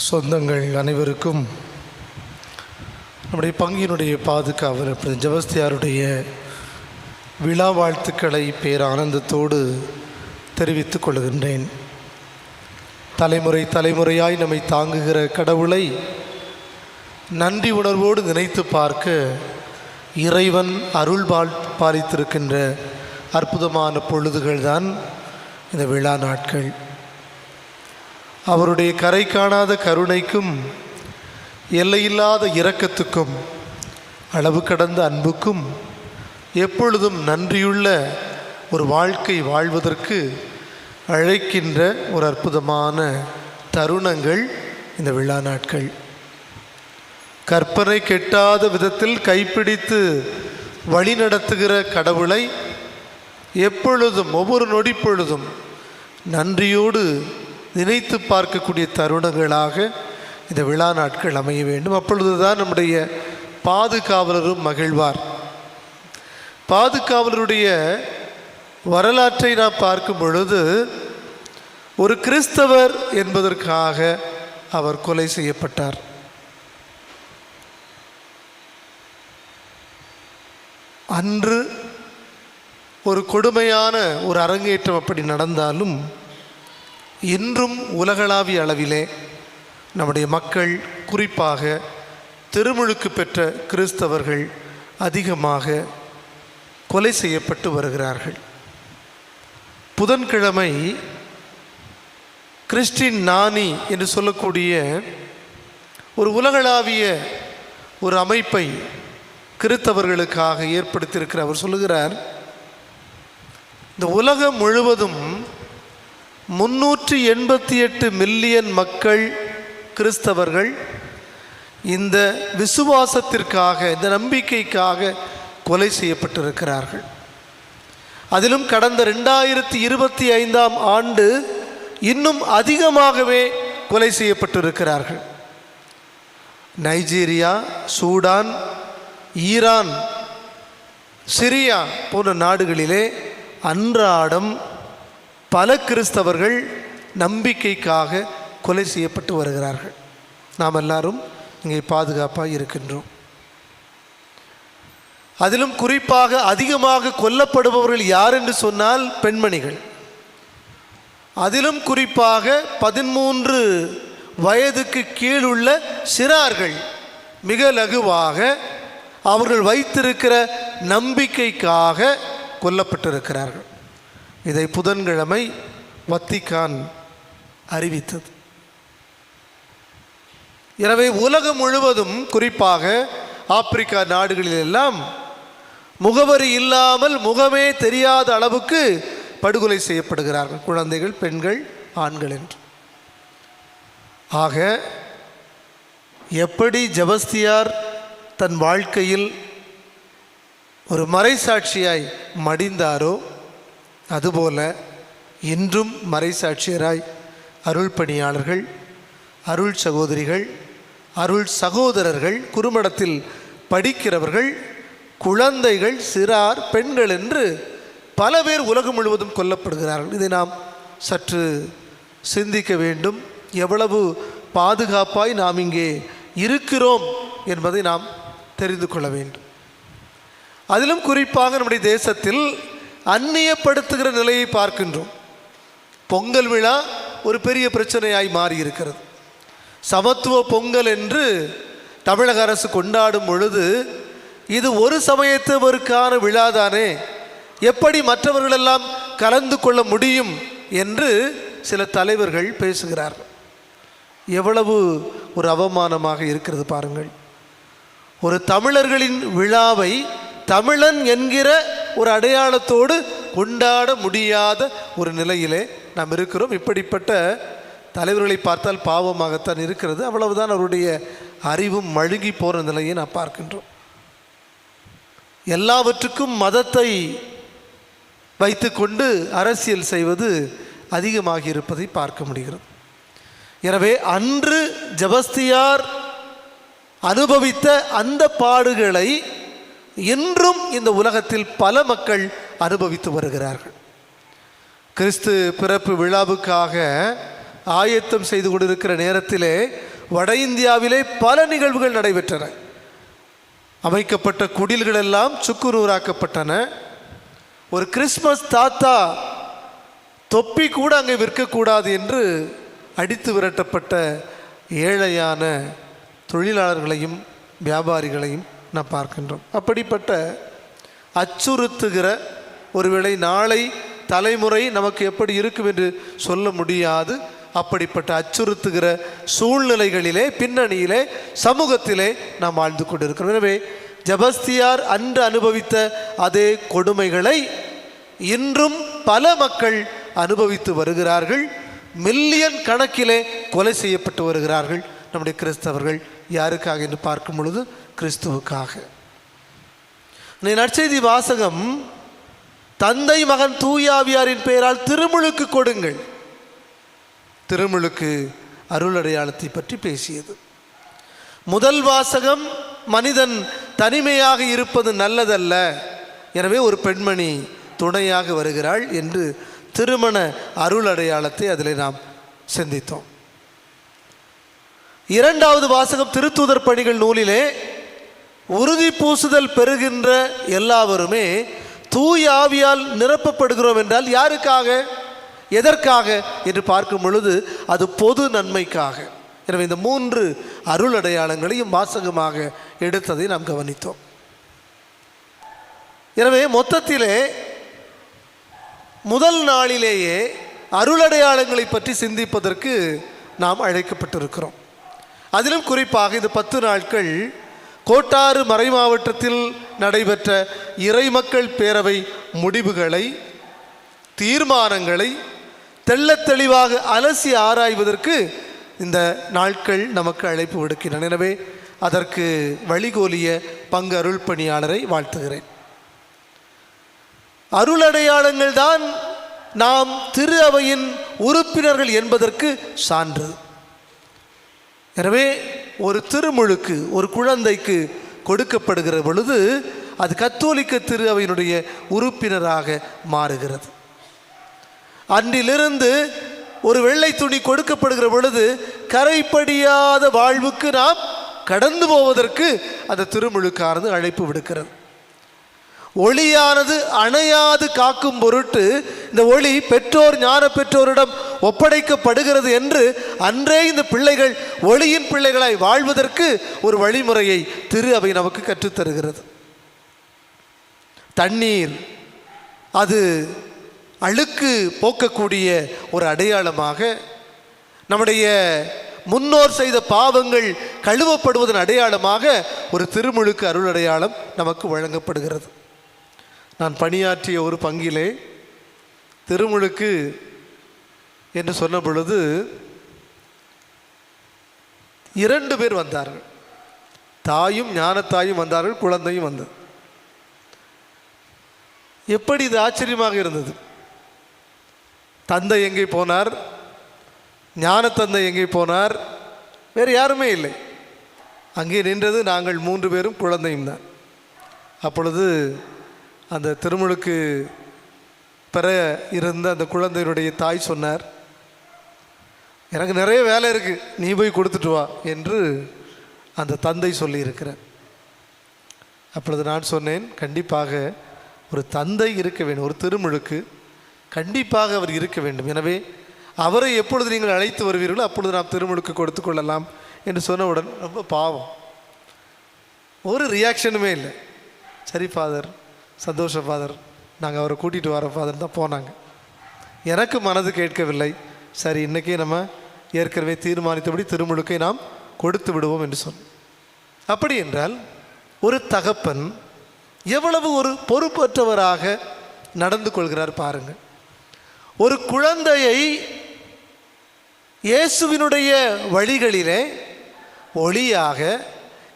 சொந்தங்கள் அனைவருக்கும் நம்முடைய பங்கினுடைய பாதுகாவலர் ஜெபஸ்தியாருடைய விழா வாழ்த்துக்களை பேரானந்தத்தோடு தெரிவித்துக் கொள்கின்றேன். தலைமுறை தலைமுறையாய் நம்மை தாங்குகிற கடவுளை நன்றி உணர்வோடு நினைத்து பார்க்க இறைவன் அருள் பாலித்திருக்கின்ற அற்புதமான பொழுதுகள்தான் இந்த விழா நாட்கள். அவருடைய கரை காணாத கருணைக்கும் எல்லையில்லாத இரக்கத்துக்கும் அளவு கடந்த அன்புக்கும் எப்பொழுதும் நன்றியுள்ள ஒரு வாழ்க்கை வாழ்வதற்கு அழைக்கின்ற ஒரு அற்புதமான தருணங்கள் இந்த விழா நாட்கள். கற்பனை கெட்டாத விதத்தில் கைப்பிடித்து வழி நடத்துகிற கடவுளை எப்பொழுதும் ஒவ்வொரு நொடி பொழுதும் நன்றியோடு நினைத்து பார்க்கக்கூடிய தருணங்களாக இந்த விழா நாட்கள் அமைய வேண்டும். அப்பொழுதுதான் நம்முடைய பாதுகாவலரும் மகிழ்வார். பாதுகாவலருடைய வரலாற்றை நாம் பார்க்கும் பொழுது ஒரு கிறிஸ்தவர் என்பதற்காக அவர் கொலை செய்யப்பட்டார். அன்று ஒரு கொடுமையான ஒரு அரங்கேற்றம் அப்படி நடந்தாலும் இன்றும் உலகளாவிய அளவிலே நம்முடைய மக்கள், குறிப்பாக திருமுழுக்கு பெற்ற கிறிஸ்தவர்கள் அதிகமாக கொலை செய்யப்பட்டு வருகிறார்கள். புதன்கிழமை கிறிஸ்டின் நானி என்று சொல்லக்கூடிய ஒரு உலகளாவிய ஒரு அமைப்பை கிறிஸ்தவர்களுக்காக ஏற்படுத்தியிருக்கிற அவர் சொல்லுகிறார், இந்த உலகம் முழுவதும் 388 மில்லியன் மக்கள் கிறிஸ்தவர்கள் இந்த விசுவாசத்திற்காக, இந்த நம்பிக்கைக்காக கொலை செய்யப்பட்டிருக்கிறார்கள். அதிலும் கடந்த 2025ஆம் ஆண்டு இன்னும் அதிகமாகவே கொலை செய்யப்பட்டிருக்கிறார்கள். நைஜீரியா, சூடான், ஈரான், சிரியா போன்ற நாடுகளிலே அன்றாடம் பல கிறிஸ்தவர்கள் நம்பிக்கைக்காக கொலை செய்யப்பட்டு வருகிறார்கள். நாம் எல்லாரும் இங்கே பாதுகாப்பாக இருக்கின்றோம். அதிலும் குறிப்பாக அதிகமாக கொல்லப்படுபவர்கள் யார் என்று சொன்னால் பெண்மணிகள். அதிலும் குறிப்பாக 13 வயதுக்கு கீழுள்ள சிறார்கள் மிக லகுவாக அவர்கள் வைத்திருக்கிற நம்பிக்கைக்காக கொல்லப்பட்டிருக்கிறார்கள். இதை புதன்கிழமை வத்திக்கான் அறிவித்தது. எனவே உலகம் முழுவதும், குறிப்பாக ஆப்பிரிக்கா நாடுகளிலெல்லாம் முகவரி இல்லாமல், முகமே தெரியாத அளவுக்கு படுகொலை செய்யப்படுகிறார்கள், குழந்தைகள், பெண்கள், ஆண்கள் என்று. ஆக எப்படி ஜெபஸ்தியார் தன் வாழ்க்கையில் ஒரு மறைசாட்சியாய் மடிந்தாரோ அதுபோல இன்றும் மறைசாட்சியராய் அருள் பணியாளர்கள், அருள் சகோதரிகள், அருள் சகோதரர்கள், குறுமடத்தில் படிக்கிறவர்கள், குழந்தைகள், சிறார், பெண்கள் என்று பல பேர் உலகம் முழுவதும் கொல்லப்படுகிறார்கள். இதை நாம் சற்று சிந்திக்க வேண்டும். எவ்வளவு பாதுகாப்பாய் நாம் இங்கே இருக்கிறோம் என்பதை நாம் தெரிந்து கொள்ள வேண்டும். அதிலும் குறிப்பாக நம்முடைய தேசத்தில் அந்நியப்படுத்துகிற நிலையை பார்க்கின்றோம். பொங்கல் விழா ஒரு பெரிய பிரச்சனையாய் மாறி இருக்கிறது. சமத்துவ பொங்கல் என்று தமிழக அரசு கொண்டாடும் பொழுது இது ஒரு சமயத்தவருக்கான விழாதானே, எப்படி மற்றவர்களெல்லாம் கலந்து கொள்ள முடியும் என்று சில தலைவர்கள் பேசுகிறார்கள். எவ்வளவு ஒரு அவமானமாக இருக்கிறது பாருங்கள். ஒரு தமிழர்களின் விழாவை தமிழன் என்கிற ஒரு அடையாளத்தோடு கொண்டாட முடியாத ஒரு நிலையிலே நாம் இருக்கிறோம். இப்படிப்பட்ட தலைவர்களை பார்த்தால் பாவமாகத்தான் இருக்கிறது. அவ்வளவுதான் அவருடைய அறிவும் மழுங்கி போகிற நிலையை நாம் பார்க்கின்றோம். எல்லாவற்றுக்கும் மதத்தை வைத்துக்கொண்டு அரசியல் செய்வது அதிகமாகி இருப்பதை பார்க்க முடிகிறது. எனவே அன்று ஜெபஸ்தியார் அனுபவித்த அந்த பாடுகளை இன்றும் இந்த உலகத்தில் பல மக்கள் அனுபவித்து வருகிறார்கள். கிறிஸ்து பிறப்பு விழாவுக்காக ஆயத்தம் செய்து கொண்டிருக்கிற நேரத்திலே வட இந்தியாவிலே பல நிகழ்வுகள் நடைபெற்றன. அமைக்கப்பட்ட குடில்கள் எல்லாம் சுக்குநூறாக்கப்பட்டன. ஒரு கிறிஸ்மஸ் தாத்தா தொப்பி கூட அங்கே விற்கக்கூடாது என்று அடித்து விரட்டப்பட்ட ஏழையான தொழிலாளர்களையும் வியாபாரிகளையும் நாம் பார்க்கின்றோம். அப்படிப்பட்ட அச்சுறுத்துகிற, ஒருவேளை நாளை தலைமுறை நமக்கு எப்படி இருக்கும் என்று சொல்ல முடியாது, அப்படிப்பட்ட அச்சுறுத்துகிற சூழ்நிலைகளிலே, பின்னணியிலே, சமூகத்திலே நாம் வாழ்ந்து கொண்டிருக்கிறோம். எனவே ஜெபஸ்தியார் அன்று அனுபவித்த அதே கொடுமைகளை இன்றும் பல மக்கள் அனுபவித்து வருகிறார்கள். மில்லியன் கணக்கிலே கொலை செய்யப்பட்டு வருகிறார்கள் நம்முடைய கிறிஸ்தவர்கள். யாருக்காக என்று பார்க்கும் பொழுது கிறிஸ்துவுக்காக. நற்செய்தி வாசகம் தந்தை மகன் தூயாவியாரின் பெயரால் திருமுழுக்கு கொடுங்கள், திருமுழுக்கு அருளடையாளத்தை பற்றி பேசியது. முதல் வாசகம் மனிதன் தனிமையாக இருப்பது நல்லதல்ல, எனவே ஒரு பெண்மணி துணையாக வருகிறாள் என்று திருமண அருளடையாளத்தை அதில் நாம் சிந்தித்தோம். இரண்டாவது வாசகம் திருத்தூதர் பணிகள் நூலிலே உறுதி பூசுதல் பெறுகின்ற எல்லாவருமே தூய ஆவியால் நிரப்பப்படுகிறோம் என்றால் யாருக்காக, எதற்காக என்று பார்க்கும் பொழுது அது பொது நன்மைக்காக. எனவே இந்த 3 அருள் அடையாளங்களையும் வாசகமாக எடுத்ததை நாம் கவனித்தோம். எனவே மொத்தத்திலே முதல் நாளிலேயே அருளடையாளங்களை பற்றி சிந்திப்பதற்கு நாம் அழைக்கப்பட்டிருக்கிறோம். அதிலும் குறிப்பாக இந்த 10 நாட்கள் கோட்டாறு மறை மாவட்டத்தில் நடைபெற்ற இறைமக்கள் பேரவை முடிவுகளை, தீர்மானங்களை தெள்ளத் தெளிவாக அலசி ஆராய்வதற்கு இந்த நாட்கள் நமக்கு அழைப்பு விடுக்கின்றன. எனவே அதற்கு வழிகோலிய பங்கு அருள் பணியாளரை வாழ்த்துகிறேன். அருளடையாளங்கள் தான் நாம் திரு அவையின் உறுப்பினர்கள் என்பதற்கு சான்று. எனவே ஒரு திருமுழுக்கு ஒரு குழந்தைக்கு கொடுக்கப்படுகிற பொழுது அது கத்தோலிக்க திரு அவையினுடைய உறுப்பினராக மாறுகிறது. அன்றிலிருந்து ஒரு வெள்ளை துணி கொடுக்கப்படுகிற பொழுது கரைப்படியாத வாழ்வுக்கு நாம் கடந்து போவதற்கு அந்த திருமுழுக்கானது அழைப்பு விடுக்கிறது. ஒளியானது அணையாது காக்கும் பொருட்டு இந்த ஒளி பெற்றோர் ஞான பெற்றோரிடம் ஒப்படைக்கப்படுகிறது என்று அன்றே இந்த பிள்ளைகள் ஒளியின் பிள்ளைகளாய் வாழ்வதற்கு ஒரு வழிமுறையை திரு அவை நமக்கு கற்றுத்தருகிறது. தண்ணீர் அது அழுக்கு போக்கக்கூடிய ஒரு அடையாளமாக, நம்முடைய முன்னோர் செய்த பாவங்கள் கழுவப்படுவதன் அடையாளமாக ஒரு திருமுழுக்கு அருள் அடையாளம் நமக்கு வழங்கப்படுகிறது. நான் பணியாற்றிய ஒரு பங்கிலே திருமுழுக்கு என்று சொன்ன பொழுது 2 பேர் வந்தார்கள். தாயும் ஞானத்தாயும் வந்தார்கள், குழந்தையும் வந்தது. எப்படி இது ஆச்சரியமாக இருந்தது. தந்தை எங்கே போனார், ஞான தந்தை எங்கே போனார், வேறு யாருமே இல்லை. அங்கே நின்றது நாங்கள் 3 பேரும் குழந்தையும் தான். அப்பொழுது அந்த திருமுழுக்கு பெற இருந்த அந்த குழந்தையினுடைய தாய் சொன்னார், எனக்கு நிறைய வேலை இருக்குது, நீ போய் கொடுத்துட்டு வா என்று அந்த தந்தை சொல்லியிருக்கிறார். அப்பொழுது நான் சொன்னேன், கண்டிப்பாக ஒரு தந்தை இருக்க வேண்டும், ஒரு திருமுழுக்கு கண்டிப்பாக அவர் இருக்க வேண்டும். எனவே அவரை எப்பொழுது நீங்கள் அழைத்து வருவீர்களோ அப்பொழுது நாம் திருமுழுக்கு கொடுத்து கொள்ளலாம் என்று சொன்னவுடன் ரொம்ப பாவம், ஒரு ரியாக்ஷனுமே இல்லை. சரி ஃபாதர், சந்தோஷம் ஃபாதர், நாங்கள் அவரை கூட்டிகிட்டு வரோம் ஃபாதர் தான் போனாங்க. எனக்கு மனது கேட்கவில்லை. சரி, இன்றைக்கே நம்ம ஏற்கனவே தீர்மானித்தபடி திருமுழுக்கை நாம் கொடுத்து விடுவோம் என்று சொன்னோம். அப்படி என்றால் ஒரு தகப்பன் எவ்வளவு ஒரு பொறுப்பற்றவராக நடந்து கொள்கிறார் பாருங்கள். ஒரு குழந்தையை இயேசுவினுடைய வழிகளிலே ஒளியாக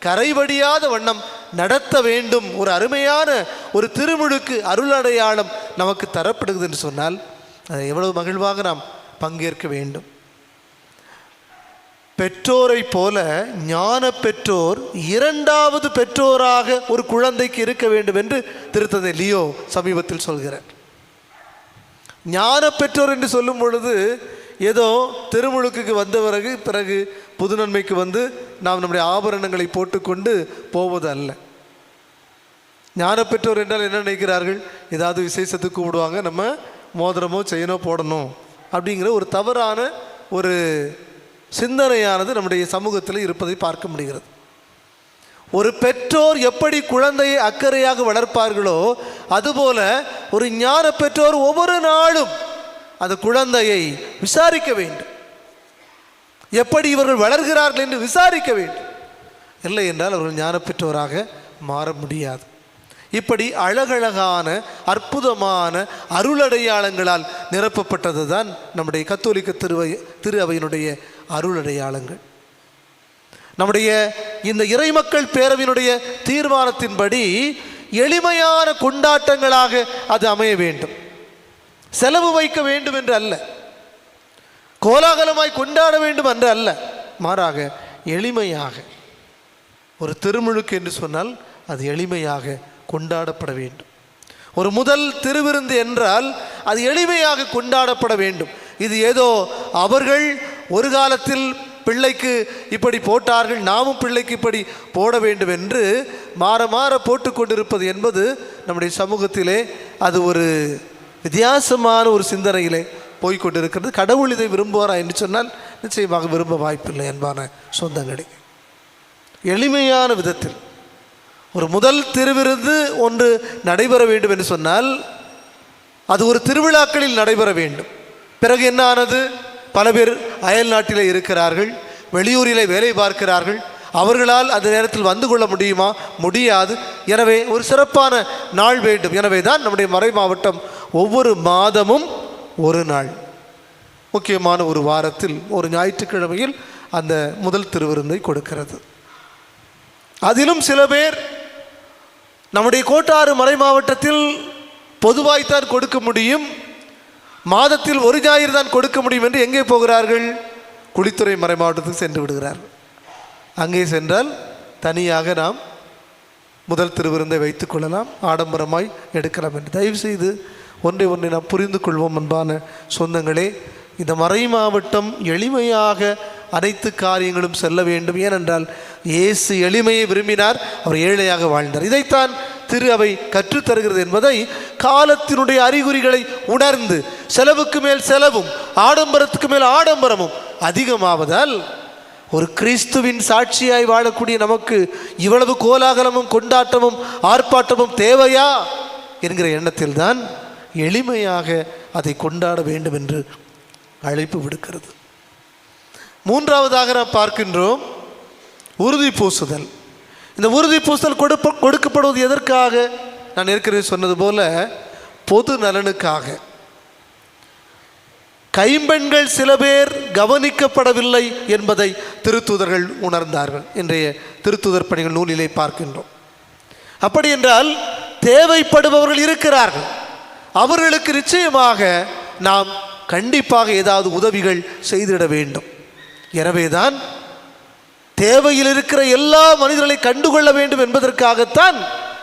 கரைபடியாத வண்ணம் நடத்த வேண்டும். ஒரு அருமையான ஒரு திருமுழுக்கு அருளடையாளம் நமக்கு தரப்படுகிறது என்று சொன்னால் அதை எவ்வளவு மகிழ்வாக நாம் பங்கேற்க வேண்டும். பெற்றோரை போல ஞான பெற்றோர் இரண்டாவது பெற்றோராக ஒரு குழந்தைக்கு இருக்க வேண்டும் என்று திருத்தந்தை லியோ சமீபத்தில் சொல்கிறார். ஞான பெற்றோர் என்று சொல்லும் பொழுது ஏதோ திருமுழுக்குக்கு வந்த பிறகு புது நன்மைக்கு வந்து நாம் நம்முடைய ஆபரணங்களை போட்டுக்கொண்டு போவது அல்ல. ஞான பெற்றோர் என்றால் என்ன நினைக்கிறார்கள், ஏதாவது விசேஷத்துக்கு கூப்பிடுவாங்க, நம்ம மோதிரமோ செயினோ போடணும் அப்படிங்கிற ஒரு தவறான ஒரு சிந்தனையானது நம்முடைய சமூகத்தில் இருப்பதை பார்க்க முடிகிறது. ஒரு பெற்றோர் எப்படி குழந்தையை அக்கறையாக வளர்ப்பார்களோ அதுபோல ஒரு ஞான பெற்றோர் ஒவ்வொரு நாளும் அந்த குழந்தையை விசாரிக்க வேண்டும். எப்படி இவர்கள் வளர்கிறார்கள் என்று விசாரிக்க வேண்டும். இல்லை என்றால் அவர்கள் ஞான பெற்றோராக மாற முடியாது. இப்படி அழகழகான அற்புதமான அருளடையாளங்களால் நிரப்பப்பட்டது தான் நம்முடைய கத்தோலிக்க திரு அவையினுடைய அருளடையாளங்கள். நம்முடைய இந்த இறைமக்கள் பேரவையினுடைய தீர்மானத்தின்படி எளிமையான கொண்டாட்டங்களாக அது அமைய வேண்டும். செலவு வைக்க வேண்டும் என்று அல்ல, கோலாகலமாய் கொண்டாட வேண்டும் என்று அல்ல, மாறாக எளிமையாக. ஒரு திருமுழுக்கு என்று சொன்னால் அது எளிமையாக கொண்டாடப்பட வேண்டும். ஒரு முதல் திருவிருந்து என்றால் அது எளிமையாக கொண்டாடப்பட வேண்டும். இது ஏதோ அவர்கள் ஒரு காலத்தில் பிள்ளைக்கு இப்படி போட்டார்கள், நாமும் பிள்ளைக்கு இப்படி போட வேண்டும் என்று மாற போட்டு கொண்டிருப்பது என்பது நம்முடைய சமூகத்திலே அது ஒரு வித்தியாசமான ஒரு சிந்தனையிலே போய்கொண்டிருக்கிறது. கடவுள் இதை விரும்புவாரா என்று சொன்னால் நிச்சயமாக விரும்ப வாய்ப்பில்லை. அன்பான சொந்தங்களே, எளிமையான விதத்தில் ஒரு முதல் திருவிருந்து ஒன்று நடைபெற வேண்டும் என்று சொன்னால் அது ஒரு திருவிழாக்களில் நடைபெற வேண்டும். பிறகு என்ன ஆனது, பல பேர் அயல் நாட்டிலே இருக்கிறார்கள், வெளியூரிலே வேலை பார்க்கிறார்கள், அவர்களால் அந்த நேரத்தில் வந்து கொள்ள முடியுமா? முடியாது. எனவே ஒரு சிறப்பான நாள் வேண்டும். எனவே தான் நம்முடைய மறை மாவட்டம் ஒவ்வொரு மாதமும் ஒரு நாள், முக்கியமான ஒரு வாரத்தில் ஒரு ஞாயிற்றுக்கிழமையில் அந்த முதல் திருவிருந்தை கொடுக்கிறது. அதிலும் சில பேர் நம்முடைய கோட்டாறு மறை மாவட்டத்தில் பொதுவாய்த்தான் கொடுக்க முடியும், மாதத்தில் ஒரு ஞாயிறு தான் கொடுக்க முடியும் என்று எங்கே போகிறார்கள்? குளித்துறை மறை மாவட்டத்துக்கு சென்று விடுகிறார்கள். அங்கே சென்றால் தனியாக நாம் முதல் திருவிருந்தை வைத்து கொள்ளலாம், ஆடம்பரமாய் எடுக்கலாம் என்று. தயவு செய்து ஒன்றை நாம் புரிந்து கொள்வோம். அன்பான சொந்தங்களே, இந்த மறை மாவட்டம் எளிமையாக அனைத்து காரியங்களும் செல்ல வேண்டும். ஏனென்றால் இயேசு எளிமையை விரும்பினார், அவர் ஏழையாக வாழ்ந்தார். இதைத்தான் திரு அவை கற்றுத்தருகிறது என்பதை காலத்தினுடைய அறிகுறிகளை உணர்ந்து செலவுக்கு மேல் செலவும் ஆடம்பரத்துக்கு மேல் ஆடம்பரமும் அதிகமாவதால் ஒரு கிறிஸ்துவின் சாட்சியாய் வாழக்கூடிய நமக்கு இவ்வளவு கோலாகலமும் கொண்டாட்டமும் ஆர்ப்பாட்டமும் தேவையா என்கிற எண்ணத்தில் தான் எளிமையாக அதை கொண்டாட வேண்டும் என்று அழைப்பு விடுக்கிறது. மூன்றாவதாக நாம் பார்க்கின்றோம் உறுதி பூசுதல். இந்த உறுதி பூசுதல் கொடுக்கப்படுவது எதற்காக? நான் ஏற்கனவே சொன்னது போல பொது நலனுக்காக. கைம்பெண்கள் சில பேர் கவனிக்கப்படவில்லை என்பதை திருத்தூதர்கள் உணர்ந்தார்கள். இன்றைய திருத்தூதர் பணிகள் நூலிலே பார்க்கின்றோம். அப்படி என்றால் தேவைப்படுபவர்கள் இருக்கிறார்கள், அவர்களுக்கு நிச்சயமாக நாம் கண்டிப்பாக ஏதாவது உதவிகள் செய்திட வேண்டும். எனவேதான் தேவையில் இருக்கிற எல்லா மனிதர்களை கண்டுகொள்ள வேண்டும் என்பதற்காகத்தான்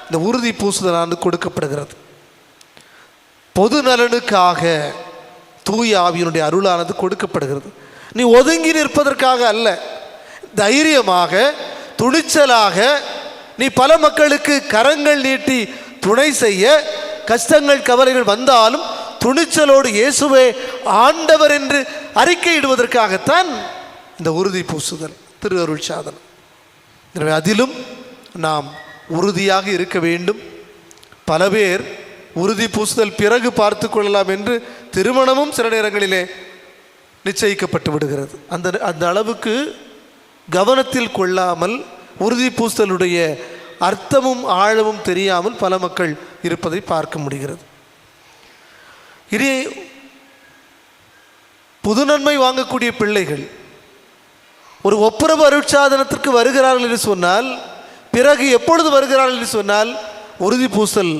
இந்த உறுதி பூசுதலானது கொடுக்கப்படுகிறது. பொது நலனுக்காக தூய ஆவியினுடைய அருளானது கொடுக்கப்படுகிறது. நீ ஒதுங்கி நிற்பதற்காக அல்ல, தைரியமாக துணிச்சலாக நீ பல மக்களுக்கு கரங்கள் நீட்டி துணை செய்ய, கஷ்டங்கள் கவலைகள் வந்தாலும் துணிச்சலோடு இயேசுவே ஆண்டவர் என்று அறிக்கையிடுவதற்காகத்தான் இந்த உறுதி பூசுதல், திரு அருள் சாதனம். எனவே அதிலும் நாம் உறுதியாக இருக்க வேண்டும். பல பேர் உறுதி பூசுதல் பிறகு பார்த்து கொள்ளலாம் என்று திருமணமும் சில நேரங்களிலே நிச்சயிக்கப்பட்டு விடுகிறது. அந்த அளவுக்கு கவனத்தில் கொள்ளாமல் உறுதி பூசுதலுடைய அர்த்தமும் ஆழமும் தெரியாமல் பல மக்கள் இருப்பதை பார்க்க முடிகிறது. இனி புது நன்மை வாங்கக்கூடிய பிள்ளைகள் ஒரு ஒப்புரவு அருட்சாதனத்திற்கு வருகிறார்கள் என்று சொன்னால், பிறகு எப்பொழுது வருகிறார்கள் என்று சொன்னால் உறுதி பூசல்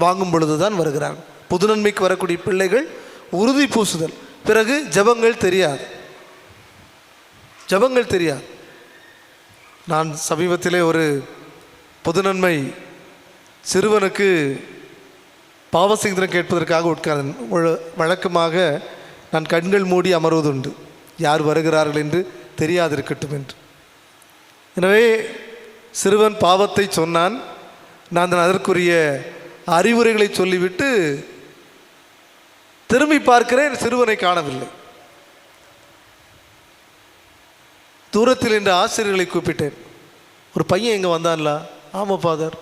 வாங்கும் பொழுதுதான் வருகிறார்கள். புது நன்மைக்கு வரக்கூடிய பிள்ளைகள் உறுதி பூசுதல், பிறகு ஜபங்கள் தெரியாது, ஜபங்கள் தெரியாது. நான் சமீபத்திலே ஒரு பொது நன்மை சிறுவனுக்கு பாவசிந்தனம் கேட்பதற்காக உட்கார்ந்தேன். வழக்கமாக நான் கண்கள் மூடி அமர்வதுண்டு, யார் வருகிறார்கள் என்று தெரியாதிருக்கட்டும் என்று. எனவே சிறுவன் பாவத்தை சொன்னான். நான் அதற்குரிய அறிவுரைகளை சொல்லிவிட்டு திரும்பி பார்க்கிறேன், சிறுவனை காணவில்லை. தூரத்தில் என்ற ஆசிரியர்களை கூப்பிட்டேன். ஒரு பையன் எங்கே வந்தான்ல? ஆமாம் ஃபாதர்,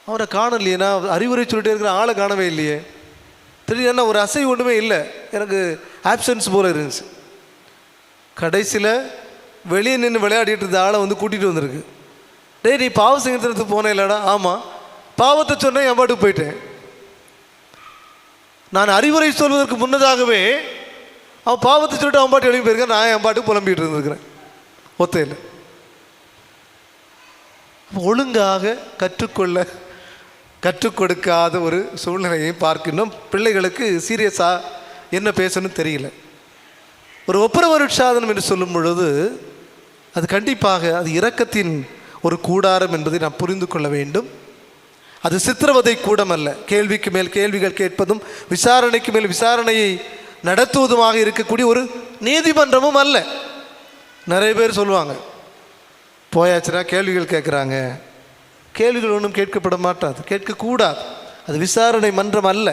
அவனை காணலையே, நான் அறிவுரை சொல்லிட்டே இருக்கிற ஆளை காணவே இல்லையே. திடீர்னு ஒரு அசை ஒன்றுமே இல்லை, எனக்கு ஆப்சன்ஸ் போல இருந்துச்சு. கடைசியில் வெளியே நின்று விளையாடிட்டு இருந்த ஆளை வந்து கூட்டிகிட்டு வந்திருக்கு. டேய், நீ பாவ சிங்கத்தினத்துக்கு போனே இல்லைடா? ஆமாம். பாவத்தை சொன்னேன், என் பாட்டுக்கு போயிட்டேன். நான் அறிவுரை சொல்வதற்கு முன்னதாகவே அவன் பாவத்தை சொல்லிட்டு அவன் பாட்டு எழுப்பி போயிருக்கேன், நான் என் பாட்டுக்கு புலம்பிகிட்டு இருந்திருக்கிறேன் ஒத்தையில். ஒழுங்காக கற்றுக் கொடுக்காத ஒரு சூழ்நிலையை பார்க்கணும். பிள்ளைகளுக்கு சீரியஸாக என்ன பேசணும்னு தெரியல. ஒரு ஒப்புரவு அருட்சாதனம் என்று சொல்லும் பொழுது அது கண்டிப்பாக அது இரக்கத்தின் ஒரு கூடாரம் என்பதை நாம் புரிந்து கொள்ள வேண்டும். அது சித்திரவதை கூடம் அல்ல. கேள்விக்கு மேல் கேள்விகள் கேட்பதும் விசாரணைக்கு மேல் விசாரணையை நடத்துவதுமாக இருக்கக்கூடிய ஒரு நீதிமன்றமும் அல்ல. நிறைய பேர் சொல்லுவாங்க, போயாச்சுன்னா கேள்விகள் கேட்குறாங்க. கேள்விகள் ஒன்றும் கேட்கப்பட மாட்டாது, கேட்கக்கூடாது. அது விசாரணை மன்றம் அல்ல.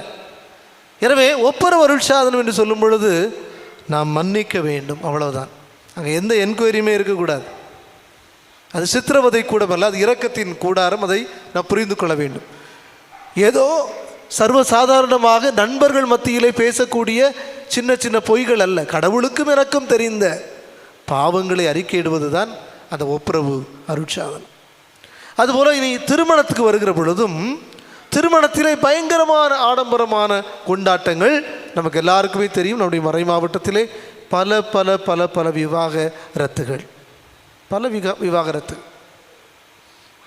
எனவே ஒப்புரவு அருட்சாதனம் என்று சொல்லும் பொழுது நாம் மன்னிக்க வேண்டும், அவ்வளவுதான். அங்கே எந்த என்கொயரியுமே இருக்கக்கூடாது. அது சித்திரவதை கூடம் அல்ல, அது இரக்கத்தின் கூடாரம். அதை நாம் புரிந்து கொள்ள வேண்டும். ஏதோ சர்வசாதாரணமாக நண்பர்கள் மத்தியிலே பேசக்கூடிய சின்ன சின்ன பொய்கள் அல்ல. கடவுளுக்கும் எனக்கும் தெரிந்த பாவங்களை அறிக்கையிடுவது தான் அந்த ஒப்புரவு அருட்சாதனம். அதுபோல் இனி திருமணத்துக்கு வருகிற பொழுதும் திருமணத்திலே பயங்கரமான ஆடம்பரமான கொண்டாட்டங்கள் நமக்கு எல்லாருக்குமே தெரியும். நம்முடைய மறை மாவட்டத்திலே பல பல பல பல விவாகரத்துகள், பல விவாகரத்து.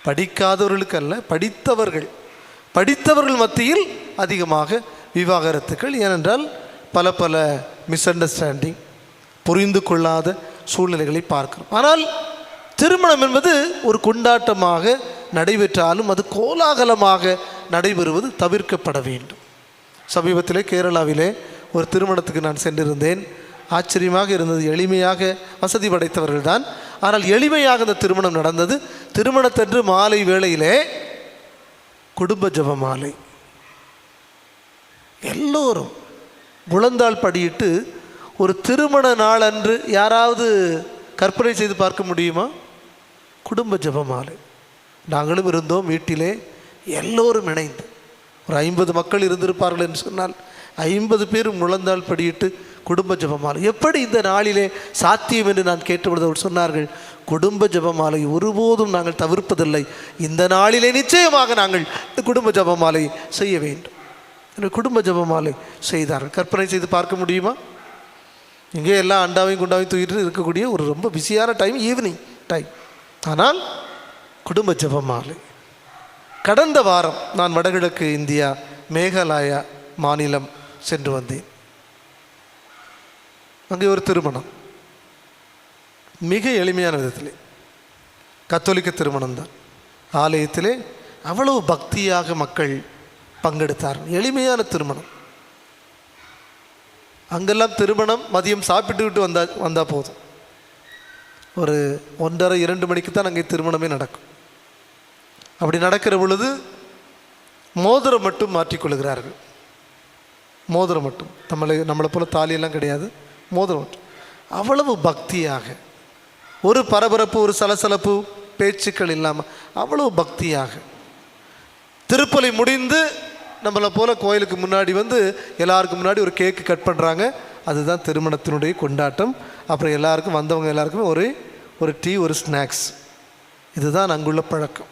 படிக்காதவர்களுக்கு அல்ல, படித்தவர்கள் மத்தியில் அதிகமாக விவாகரத்துக்கள். ஏனென்றால் பல பல மிஸ் அண்டர்ஸ்டாண்டிங், புரிந்து கொள்ளாத சூழ்நிலைகளை பார்க்கிறோம். ஆனால் திருமணம் என்பது ஒரு கொண்டாட்டமாக நடைபெற்றாலும் அது கோலாகலமாக நடைபெறுவது தவிர்க்கப்பட வேண்டும். சமீபத்திலே கேரளாவிலே ஒரு திருமணத்துக்கு நான் சென்றிருந்தேன். ஆச்சரியமாக இருந்தது. எளிமையாக, வசதி படைத்தவர்கள் தான், ஆனால் எளிமையாக அந்த திருமணம் நடந்தது. திருமணத்தன்று மாலை வேளையிலே குடும்ப ஜெப மாலை. எல்லோரும் முழந்தாள் படியிட்டு. ஒரு திருமண நாள் அன்று யாராவது கற்பனை செய்து பார்க்க முடியுமா? குடும்ப ஜெப மாலை. நாங்களும் இருந்தோம் வீட்டிலே, எல்லோரும் இணைந்து. ஒரு 50 மக்கள் இருந்திருப்பார்கள் என்று சொன்னால் 50 பேர் முழந்தாள் படியிட்டு குடும்ப ஜெபமாலை. எப்படி இந்த நாளிலே சாத்தியம் என்று நான் கேட்டபொழுது அவர் சொன்னார்கள், குடும்ப ஜெபமாலை ஒருபோதும் நாங்கள் தவிர்ப்பதில்லை, இந்த நாளிலே நிச்சயமாக நாங்கள் இந்த குடும்ப ஜெபமாலை செய்ய வேண்டும் என்று குடும்ப ஜெபமாலை செய்தார்கள். கற்பனை செய்து பார்க்க முடியுமா? இங்கே எல்லாம் அண்டாவையும் குண்டாவையும் தூக்கிட்டு இருக்கக்கூடிய ஒரு ரொம்ப பிஸியான டைம், ஈவினிங் டைம். ஆனால் குடும்ப ஜெபமாலை. கடந்த வாரம் நான் வடகிழக்கு இந்தியா மேகாலயா மாநிலம் சென்று வந்தேன். அங்கே ஒரு திருமணம், மிக எளிமையான விதத்திலே கத்தோலிக்க திருமணம் தான். ஆலயத்திலே அவ்வளவு பக்தியாக மக்கள் பங்கெடுத்தார்கள். எளிமையான திருமணம். அங்கெல்லாம் திருமணம் மதியம் சாப்பிட்டு விட்டு வந்தால் போதும். ஒரு 1:30-2 மணிக்கு தான் அங்கே திருமணமே நடக்கும். அப்படி நடக்கிற பொழுது மோதிரம் மட்டும் மாற்றிக்கொள்கிறார்கள். மோதிரம் மட்டும், நம்மளை போல தாலியெல்லாம் கிடையாது, மோதிரம் மட்டும். அவ்வளவு பக்தியாக, ஒரு பரபரப்பு, ஒரு சலசலப்பு, பேச்சுக்கள் இல்லாமல் அவ்வளவு பக்தியாக திருப்பலி முடிந்து நம்மளை போல் கோயிலுக்கு முன்னாடி வந்து எல்லாருக்கும் முன்னாடி ஒரு கேக்கு கட் பண்ணுறாங்க. அதுதான் திருமணத்தினுடைய கொண்டாட்டம். அப்புறம் எல்லாருக்கும் வந்தவங்க எல்லாருக்குமே ஒரு டீ, ஒரு ஸ்நாக்ஸ். இதுதான் அங்குள்ள பழக்கம்.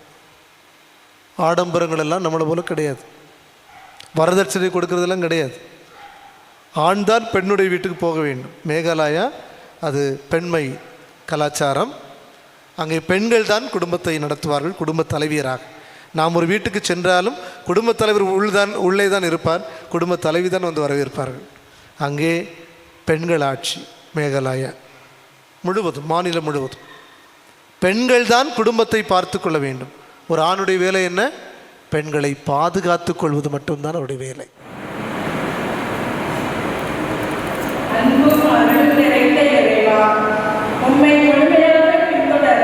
ஆடம்பரங்கள் எல்லாம் நம்மளை போல் கிடையாது. வரதட்சணை கொடுக்கறதெல்லாம் கிடையாது. ஆண் தான் பெண்ணுடைய வீட்டுக்கு போக வேண்டும். மேகாலயா அது பெண்மை கலாச்சாரம். அங்கே பெண்கள் தான் குடும்பத்தை நடத்துவார்கள், குடும்ப தலைவியராக. நாம் ஒரு வீட்டுக்கு சென்றாலும் குடும்பத் தலைவர் உள்ளே தான் இருப்பார், குடும்ப தலைவி தான் வந்து வரவேற்பார்கள். அங்கே பெண்கள் ஆட்சி. மேகாலயா முழுவதும், மாநிலம் முழுவதும் பெண்கள் தான் குடும்பத்தை பார்த்து கொள்ள வேண்டும். ஒரு ஆணுடைய வேலை என்ன? பெண்களை பாதுகாத்து கொள்வது மட்டும்தான் அவருடைய வேலை. அன்பும் அருளும் நிறைந்த இறைவா, உம்மை முழுமையாக பின்தொடர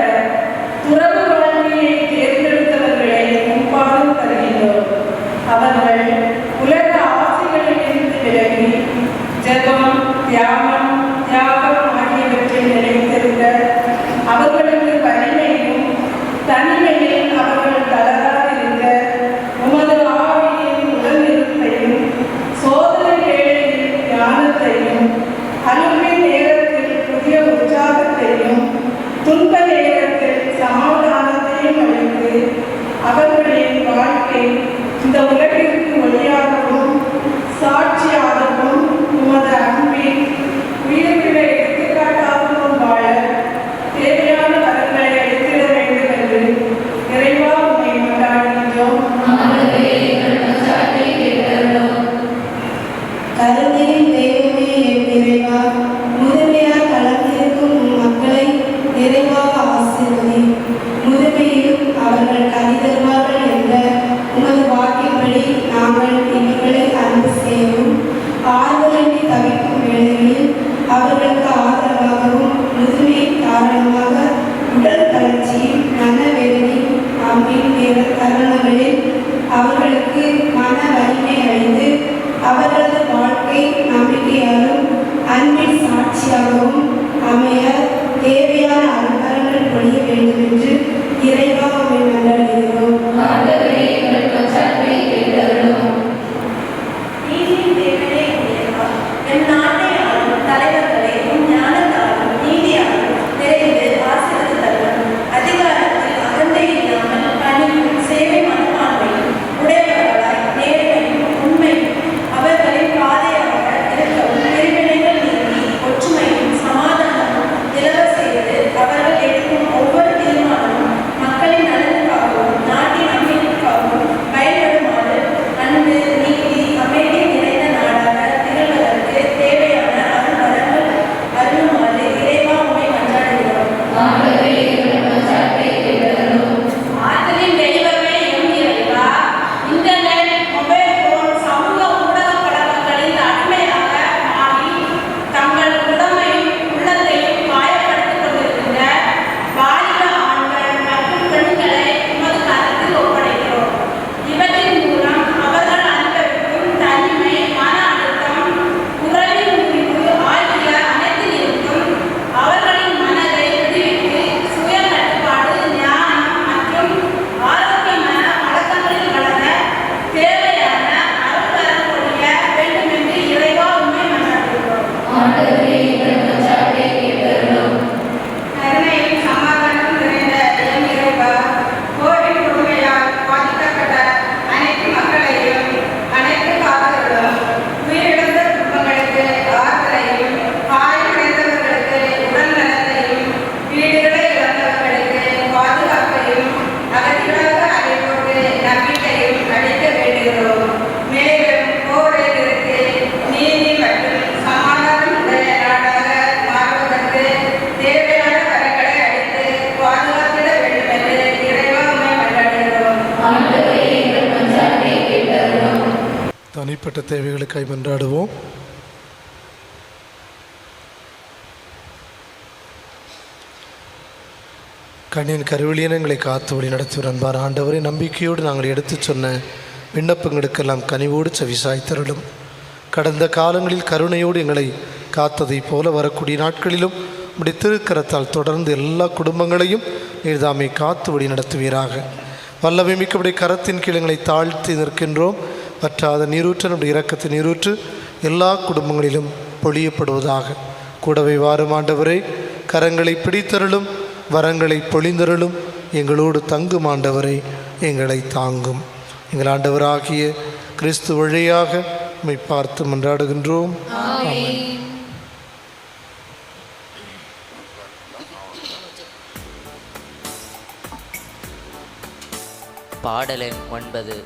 துறவு வாழ்க்கையை தேர்ந்தெடுத்தவர்களை முன்பாடும் தருகின்றோம். அவர்கள் உலக ஆசைகளிலிருந்து விலகி ஜெபம், தியாகம் ஆகியவற்றை நிலைத்திருந்த அவர்களுக்கு வலிமையும் தனிமையில் அவர்கள் தளராதிருக்க உமது ஆவியின் உடனிருப்பையும் சோதனை வேளையில் ஞானத்தையும் அனுப்பின் நேரத்தில் புதிய உற்சாகத்தையும் துன்ப நேரத்தில் சமாதானத்தையும் அளித்து அவர்களின் வாழ்க்கை இந்த உலகிற்கு ஒளியாகவும் சாட்சியாகவும் உமது அன்பின் உயிர்ப்பிட எடுத்துக்காட்டாகவும் வாழ தேவையான வரங்களை அளித்திட வேண்டும் என்று இறைவா உம்மை கொண்டாடுகின்றோம். கருணையின் தெய்வமே என் இறைவா, முதுமையால் கலந்திருக்கும் மக்களை நிறைவாக ஆசீர்வதி. முதுமையிலும் அவர்கள் கனிதருவார்கள் என்ற உமது வாக்கின்படி நாங்கள் இவர்களை அன்பு செய்யவும், ஆறுதலின்றி தவிக்கும் வேளைகளில் அவர்களுக்கு ஆதரவாகவும், முதுமையின் காரணமாக உடல் தளர்ச்சியும் மனவேதனையும் தருணங்களில் அவர்களுக்கு மன வலிமை அடைந்து அவர்களது வாழ்க்கை நம்பிக்கையாலும் அன்பின் சாட்சியாகவும் அமைய தேவையான அலங்காரங்கள் பொழிய வேண்டும் என்று இறைவா உம்மை மன்றாடுகிறோம். என் நாட்டை ஆளும் தலைவர்களை ஞானத்தாலும் நீதியாலும் நிறைந்து ஆசீர்வதித்தவர். அதிகாரத்தில் அகந்தை இல்லாமல் பணியும் சேவை மனப்பான்மையும் உடையவர்களாய் தனிப்பட்ட தேவைகளுக்காய் மன்றாடுவோம். கண்ணின் கருவிலியனங்களை காத்து வழி நடத்துவர் அன்பார் ஆண்டவரை, நம்பிக்கையோடு நாங்கள் எடுத்து சொன்ன விண்ணப்பங்களுக்கெல்லாம் கனிவோடு செவிசாய்த்தருளும். கடந்த காலங்களில் கருணையோடு எங்களை காத்ததை போல வரக்கூடிய நாட்களிலும் உடைய திருக்கரத்தால் தொடர்ந்து எல்லா குடும்பங்களையும் நீர்தாமை காத்து வழி நடத்துவீராக. வல்லமை மிக்கபடி கரத்தின் கீழ் எங்களை தாழ்த்தி நிற்கின்றோம். வற்றாத நீரூற்று நம்முடைய இரக்கத்தின் நீரூற்று எல்லா குடும்பங்களிலும் பொழியப்படுவதாக. கூடவே வாரும் ஆண்டவரை, கரங்களை பிடித்தருளும், வரங்களை பொழிந்தருளும், எங்களோடு தங்கும் ஆண்டவரை எங்களை தாங்கும். எங்கள் ஆண்டவராகிய கிறிஸ்து வழியாக உம்மை பார்த்து மன்றாடுகின்றோம். ஆமென். பாடலெண் 9.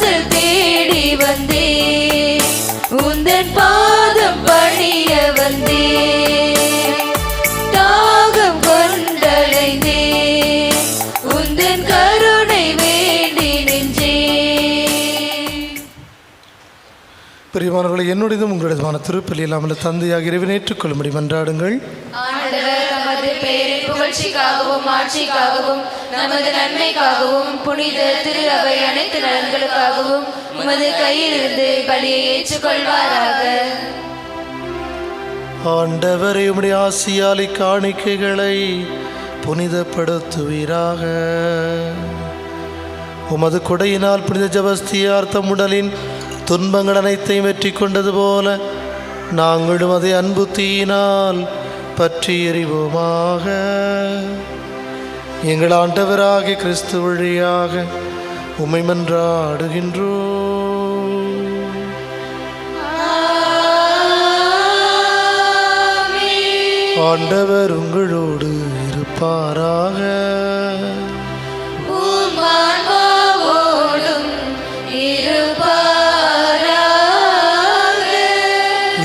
வாசல் தேடி வந்தேன், உந்தன் பாதம் பணிய வந்தேன், தாகம் கொண்டடைந்தேன், உந்தன் கருணை வேண்டி நின்றேன். பிரியமானவர்களை, என்னுடையதும் உங்களுடையதுமான திருப்பலி இல்லாமல் தந்தையாக இறைவனை ஏற்றுக்கொள்ளும்படி மன்றாடுங்கள். ஆண்டவர் தமது பெயரின் புகழ்ச்சிக்காகவும் ஆட்சிக்காகவும் நமது நன்மைக்காகவும் புனித திரு அவை அனைத்து நலன்களுக்காகவும் உமது கையிலிருந்து பலியை ஏற்றுக்கொள்வாராக. ஆண்டவரே, உம்முடைய ஆசியாலை காணிக்கைகளை புனிதப்படுத்துவீராக. உமது கொடையினால் புனித ஜெபஸ்தியார் தம் உடலின் துன்பங்கள் அனைத்தையும் வெற்றி கொண்டது போல நாங்களும் அதை அன்பு தீயினால் பற்றி எறிவோமாக. எங்கள் ஆண்டவராகிய கிறிஸ்து வழியாக உம்மை மன்றாடுகின்றோம். ஆண்டவர் உங்களோடு இருப்பாராக.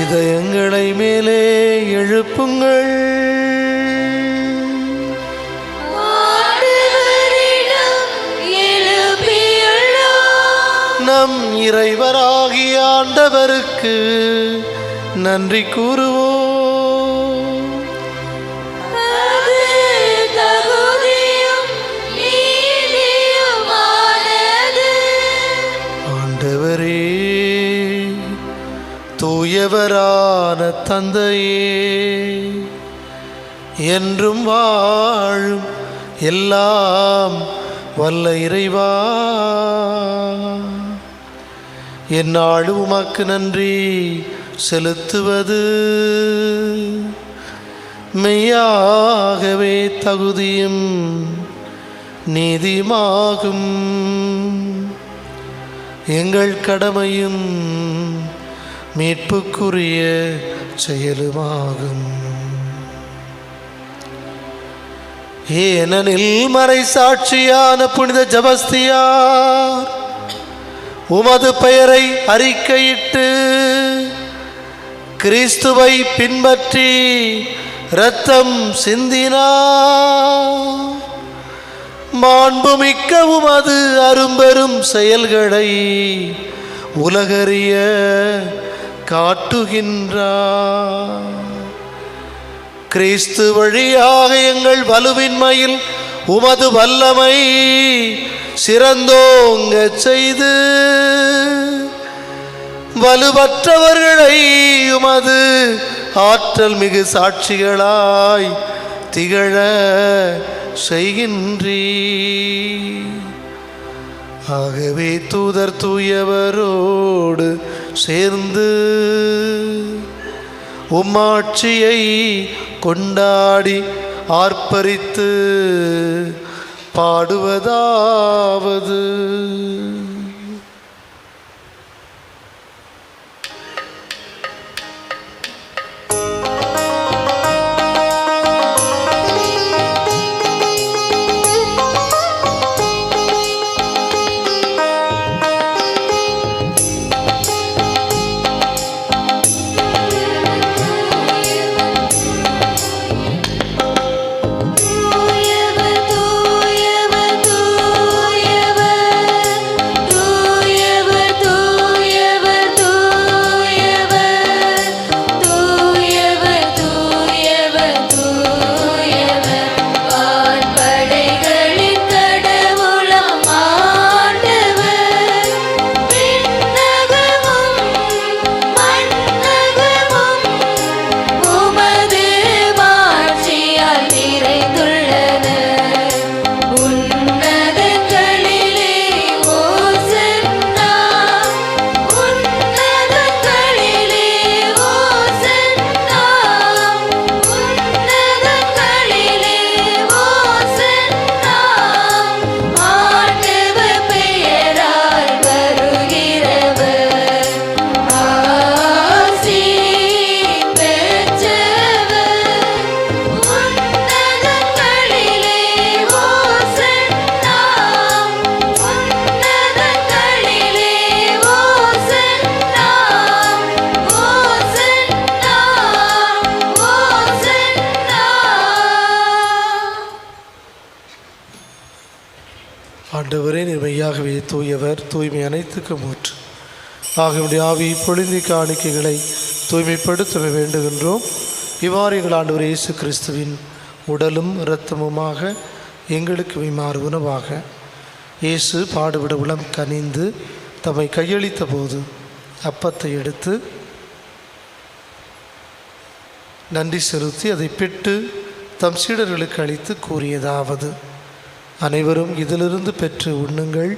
இதயங்களை மேலே எழுப்புங்கள். நம் இறைவராகிய ஆண்டவருக்கு நன்றி கூறுவோம். ஆண்டவரே, தூயவரான தந்தையே, என்றும் வாழும் எல்லாம் வல்ல இறைவா, எந்நாளும் உமக்கு நன்றி செலுத்துவது மெய்யாகவே தகுதியும் நீதியுமாகும். எங்கள் கடமையும் மீட்புக்குரிய செயலுமாகும். ஏனெனில் மறை சாட்சியான புனித ஜெபஸ்தியார் உமது பெயரை அறிக்கையிட்டு கிறிஸ்துவை பின்பற்றி இரத்தம் சிந்தினார். மாண்புமிக்க உமது அரும்பெரும் செயல்களை உலகறிய காட்டுகின்றார். கிறிஸ்து வழியாக எங்கள் வலுவின்மையில் உமது வல்லமை சிறந்தோங்க செய்து வலுவற்றவர்களை உமது ஆற்றல் மிகு சாட்சிகளாய் திகழ செய்கின்றீர். ஆகவே தூதர் தூயவரோடு சேர்ந்து உம்மாட்சியை கொண்டாடி ஆர்ப்பரித்து பாடுவதாவது: தூயவர், தூய்மை அனைத்துக்கும் ஊற்று. ஆகிய ஆவி பொழிந்தி காணிக்கைகளை தூய்மைப்படுத்த வேண்டுகின்றோம். இவ்வாறு எங்கள் ஆண்டவர் இயேசு கிறிஸ்துவின் உடலும் இரத்தமுமாக எங்களுக்கு மாறு உணவாக இயேசு பாடுபட உளம் கனிந்து தம்மை கையளித்த போது அப்பத்தை எடுத்து நன்றி செலுத்தி அதை பிட்டு தம் சீடர்களுக்கு அளித்து கூறியதாவது: அனைவரும் இதிலிருந்து பெற்று உண்ணுங்கள்,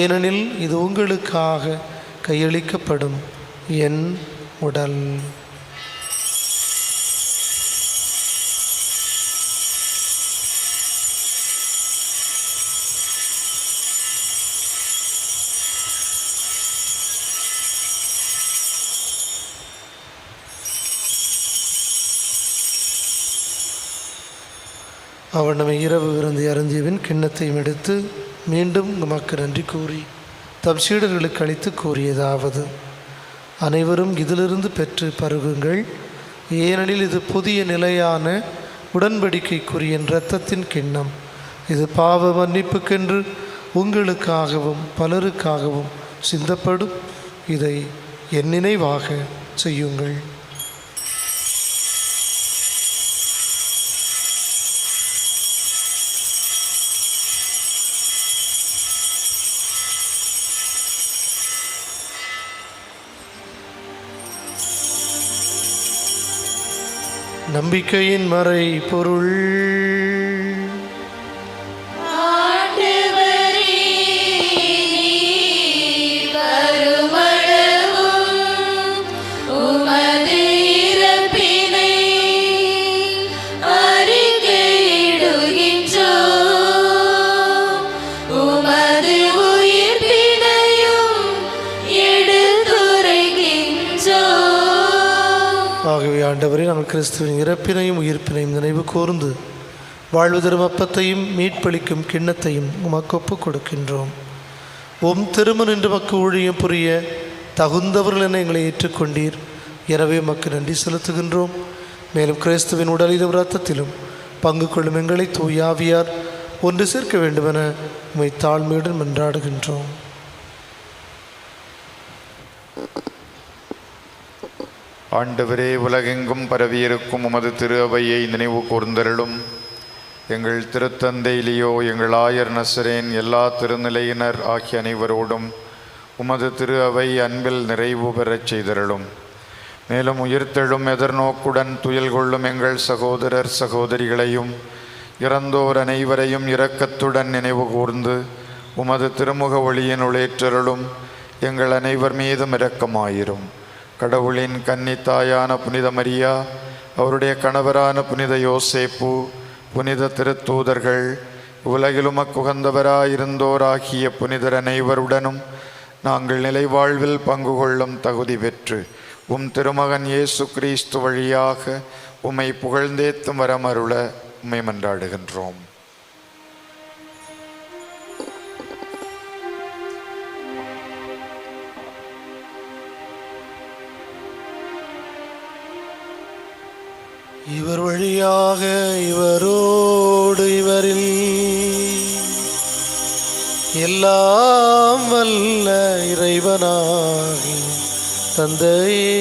ஏனெனில் இது உங்களுக்காக கையளிக்கப்படும் என் உடல். அவர் நம்மை இரவு விருந்தை அருந்தியவின் கிண்ணத்தையும் எடுத்து மீண்டும் நமக்கு நன்றி கூறி தம் சீடர்களுக்கு அளித்து கூறியதாவது: அனைவரும் இதிலிருந்து பெற்று பருகுங்கள், ஏனெனில் இது புதிய நிலையான உடன்படிக்கைக்குரிய இரத்தத்தின் கிண்ணம். இது பாவ மன்னிப்புக்கென்று உங்களுக்காகவும் பலருக்காகவும் சிந்தப்படும். இதை என் நினைவாக செய்யுங்கள். நம்பிக்கையின் மறை பொருள். ஆகவே ஆண்டவரே, நாங்கள் கிறிஸ்துவின் இறப்பினையும் உயிர்ப்பினையும் நினைவு கூர்ந்து வாழ்வு தரும் அப்பத்தையும் மீட்பளிக்கும் கிண்ணத்தையும் உமக்கு ஒப்புக் கொடுக்கின்றோம். திருமணம் என்று மக்கு ஊழியம் புரிய தகுந்தவர்கள் என எங்களை ஏற்றுக்கொண்டீர். எனவே மக்கு நன்றி செலுத்துகின்றோம். மேலும் கிறிஸ்துவின் உடலிலும் இரத்தத்திலும் பங்கு கொள்ளும் எங்களை தூயாவியார் ஒன்று சேர்க்க வேண்டுமென உம்மை தாழ்மையுடன் மன்றாடுகின்றோம். ஆண்டவரே, உலகெங்கும் பரவியிருக்கும் உமது திரு அவையை நினைவு கூர்ந்தருளும். எங்கள் திருத்தந்தை லியோ, எங்கள் ஆயர் நசரேன், எல்லா திருநிலையினர் ஆகிய அனைவரோடும் உமது திரு அவை அன்பில் நிறைவு பெறச் செய்தருளும். மேலும் உயிர்த்தெழும் எதிர்நோக்குடன் துயில் கொள்ளும் எங்கள் சகோதரர் சகோதரிகளையும் இறந்தோர் அனைவரையும் இரக்கத்துடன் நினைவு கூர்ந்து உமது திருமுக ஒளியின் உளேற்றருளும். எங்கள் அனைவர் மீதும் இரக்கமாயிரும். கடவுளின் கன்னித்தாயான புனித மரியா, அவருடைய கணவரான புனித யோசேப்பு, புனித திருத்தூதர்கள், உலகிலும் அக்குகந்தவராயிருந்தோராகிய புனிதர் அனைவருடனும் நாங்கள் நிலைவாழ்வில் பங்கு கொள்ளும் தகுதி பெற்று திருமகன் இயேசு கிறிஸ்து வழியாக உம்மை புகழ்ந்தேத்தும் வரமருள உம்மை மன்றாடுகின்றோம். இவர் வழியாக இவரோடு இவரில் எல்லாம் வல்ல இறைவனாகி தந்தையே,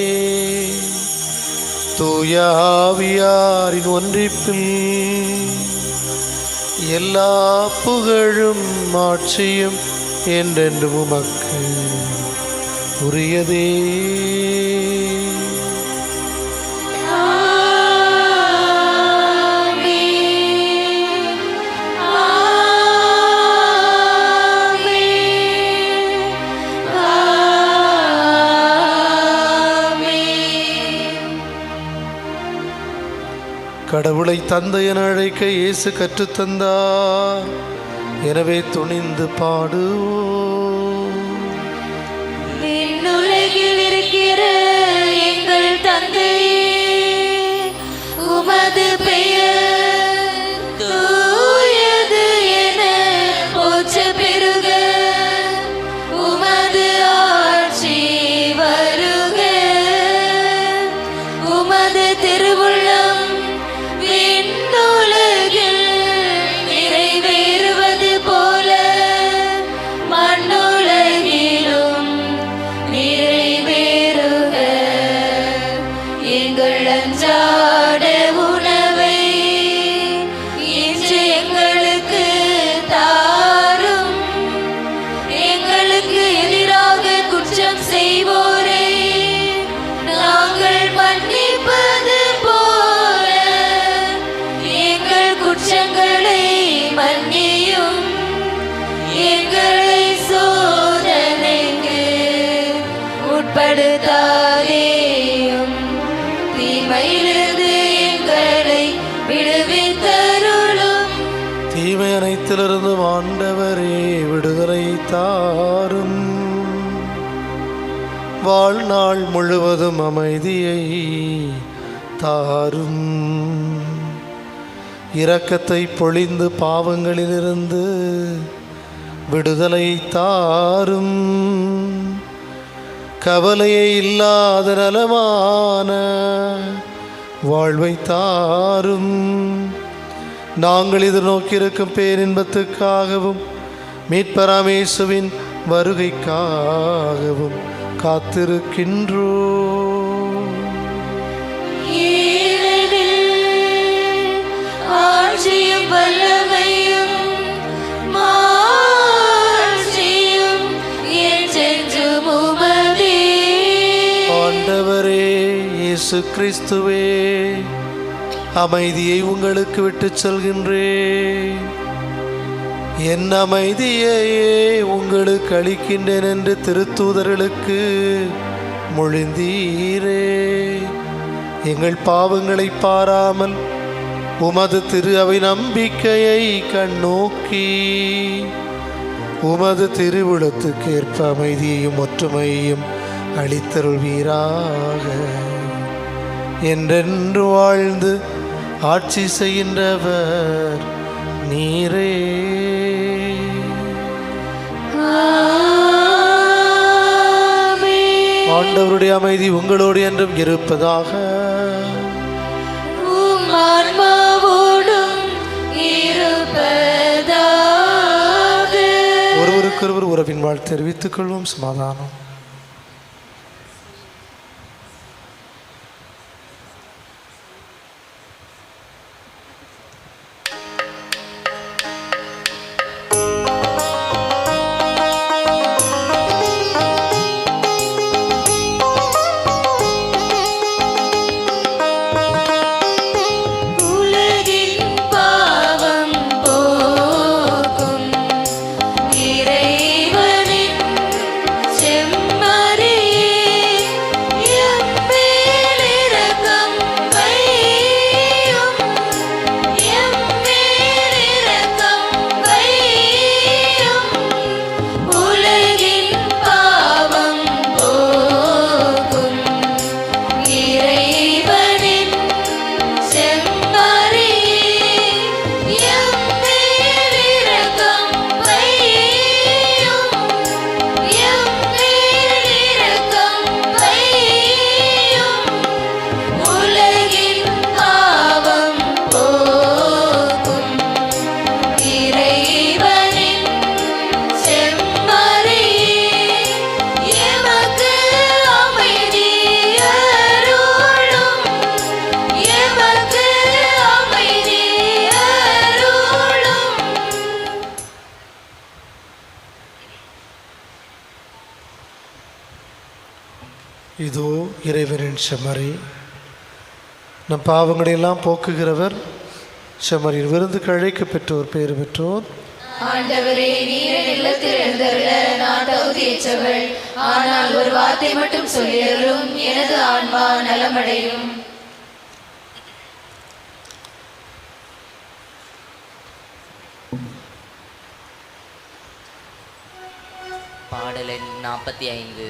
தூய ஆவியாரின் ஒன்றிப்பில் எல்லா புகழும் ஆட்சியும் என்றென்று உமக்கு உரியதே. கடவுளை தந்தை என அழைக்க இயேசு கற்றுத்தந்தார். எனவே துணிந்து பாடுவோம். விண்ணுலகில் இருக்கிற எங்கள் தந்தையே, உமது பெயர் தூயது என போற்ற பெறுக. உமது ஆட்சி வருக. உமது திருவுள்ளம் விண்ணுலகில் நிறைவேறுவது போல மண்ண செய்வோரை நாங்கள் மன்னிப்பது போல எங்கள் குற்றங்களை மன்னியும். எங்களை சோதனைக்கு உட்படுத்தாதேயும். தீமையிலிருந்து எங்களை விடுவித்தருளும். தீமை அனைத்திலிருந்தும் ஆண்டவரே விடுதலை தாரும். வாழ்நாள் முழுவதும் அமைதியை தாரும். இரக்கத்தை பொழிந்து பாவங்களிலிருந்து விடுதலை தாரும். கவலையை இல்லாத நலமான வாழ்வை தாரும். நாங்கள் எதிர்நோக்கியிருக்கும் பேரின்பத்துக்காகவும் மீட்பராம் இயேசுவின் வருகைக்காகவும் காத்திருக்கின்றோம். ஆட்சியும் வல்லமையும் மாட்சியும் என்றென்றும் உமதே. ஆண்டவரே இயேசு கிறிஸ்துவே, அமைதியை உங்களுக்கு விட்டுச் செல்கின்றேன். என் அமைதியையே உங்களுக்கு அளிக்கின்றேன் என்று திருத்தூதர்களுக்கு மொழிந்தீரே. எங்கள் பாவங்களை பாராமல் உமது திரு அவை நம்பிக்கையை கண்ணோக்கி உமது திருவுளத்துக்கு ஏற்ப அமைதியையும் ஒற்றுமையையும் அளித்தருள்வீராக. என்றென்று வாழ்ந்து ஆட்சி செய்கின்றவர் நீரே. ஆண்டவருடைய அமைதி உங்களோடு என்றும் இருப்பதாக. ஒருவருக்கொருவர் உறவின் வாழ்த்து தெரிவித்துக் கொள்வோம். சமாதானம். இதோ இறைவனின் செம்மறி, நம் பாவங்களையெல்லாம் போக்குகிறவர். செம்மறியின் விருந்துக்கு அழைக்க பெற்றோர் பேறு பெற்றோர். ஆண்டவரே, நீரே இல்லத்தில் எழுந்தருள நான் தகுதியற்றவள். ஆனால் ஒரு வார்த்தை மட்டும் சொல்லியருளும், எனது ஆன்மா நலமடையும். பாடல் எண் 45.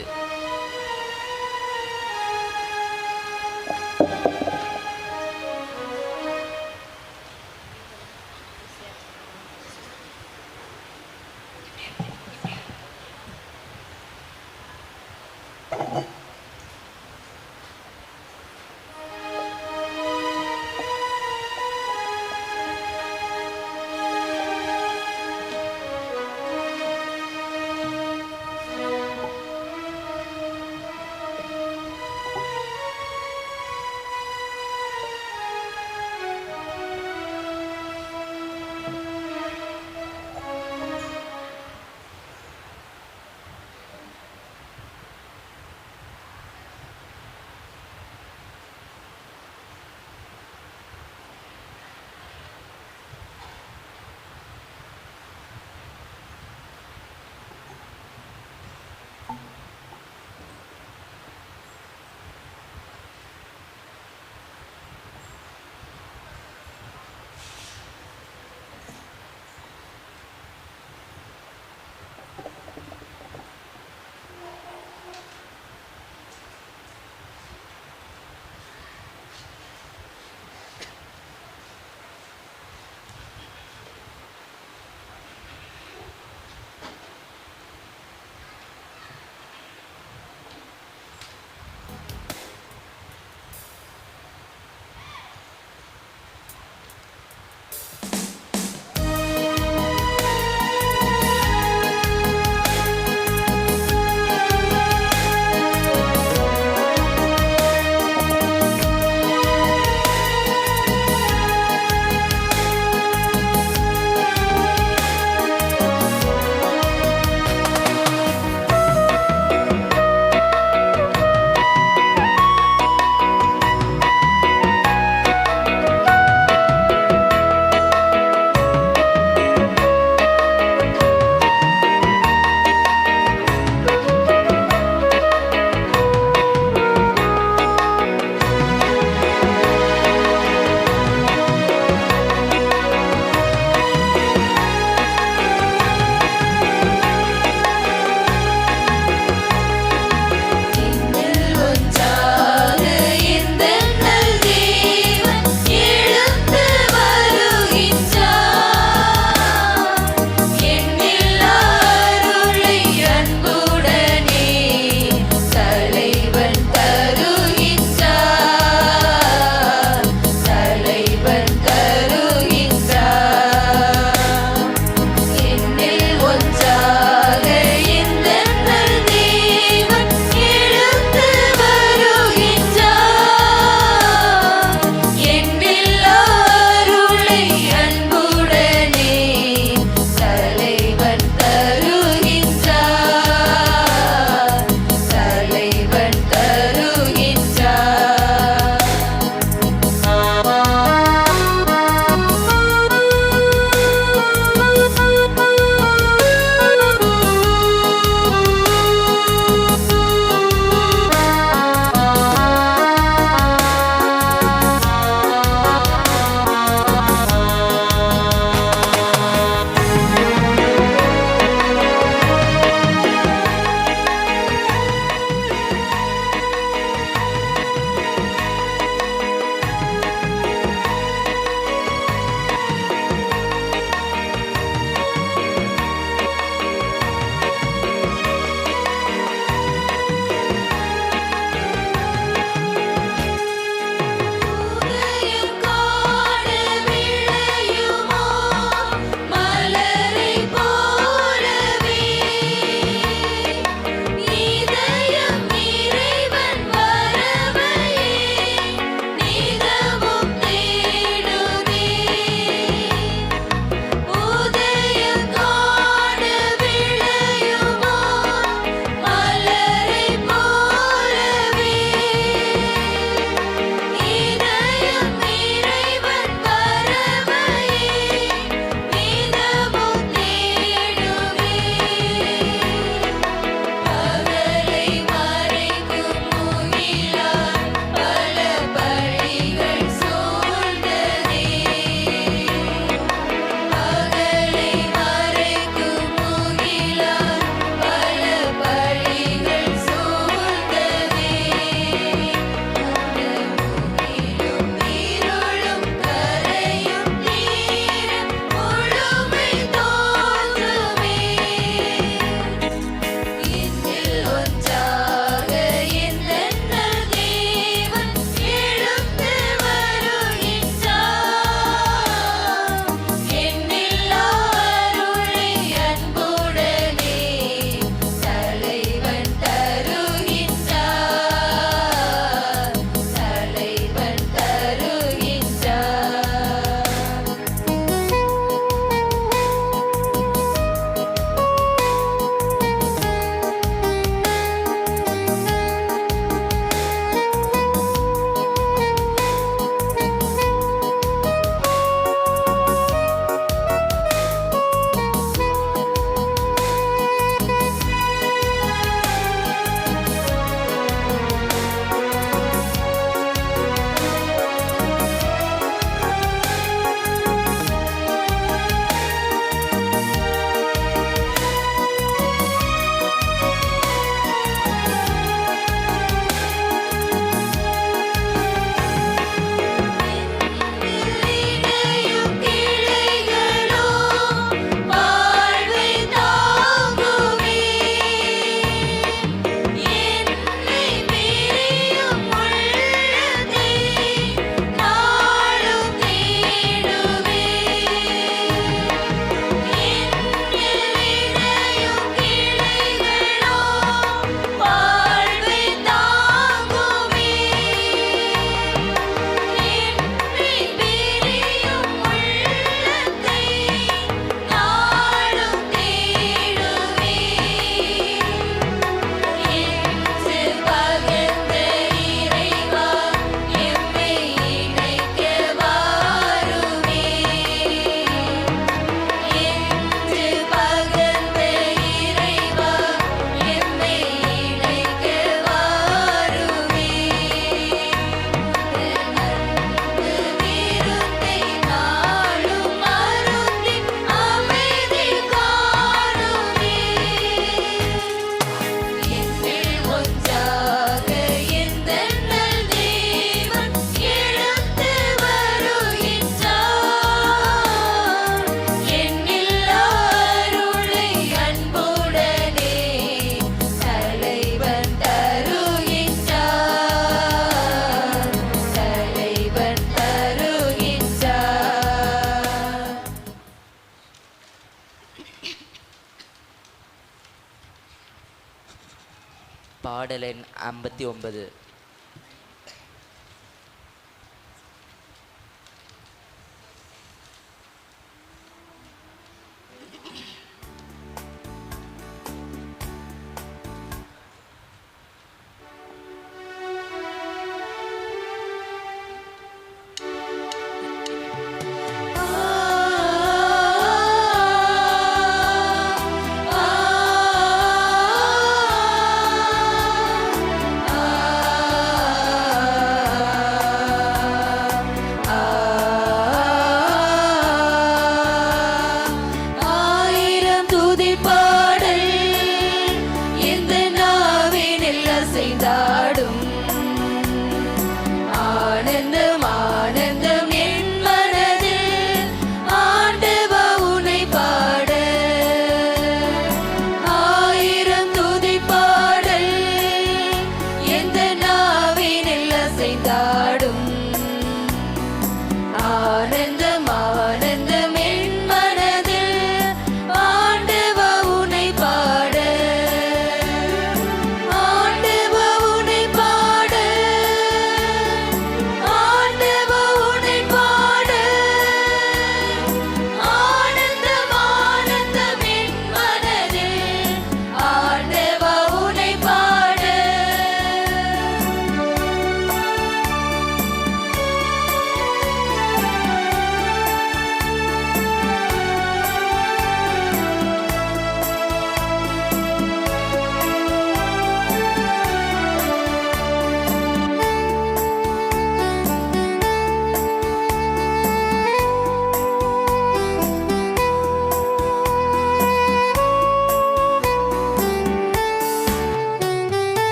பாடல் எண் 59.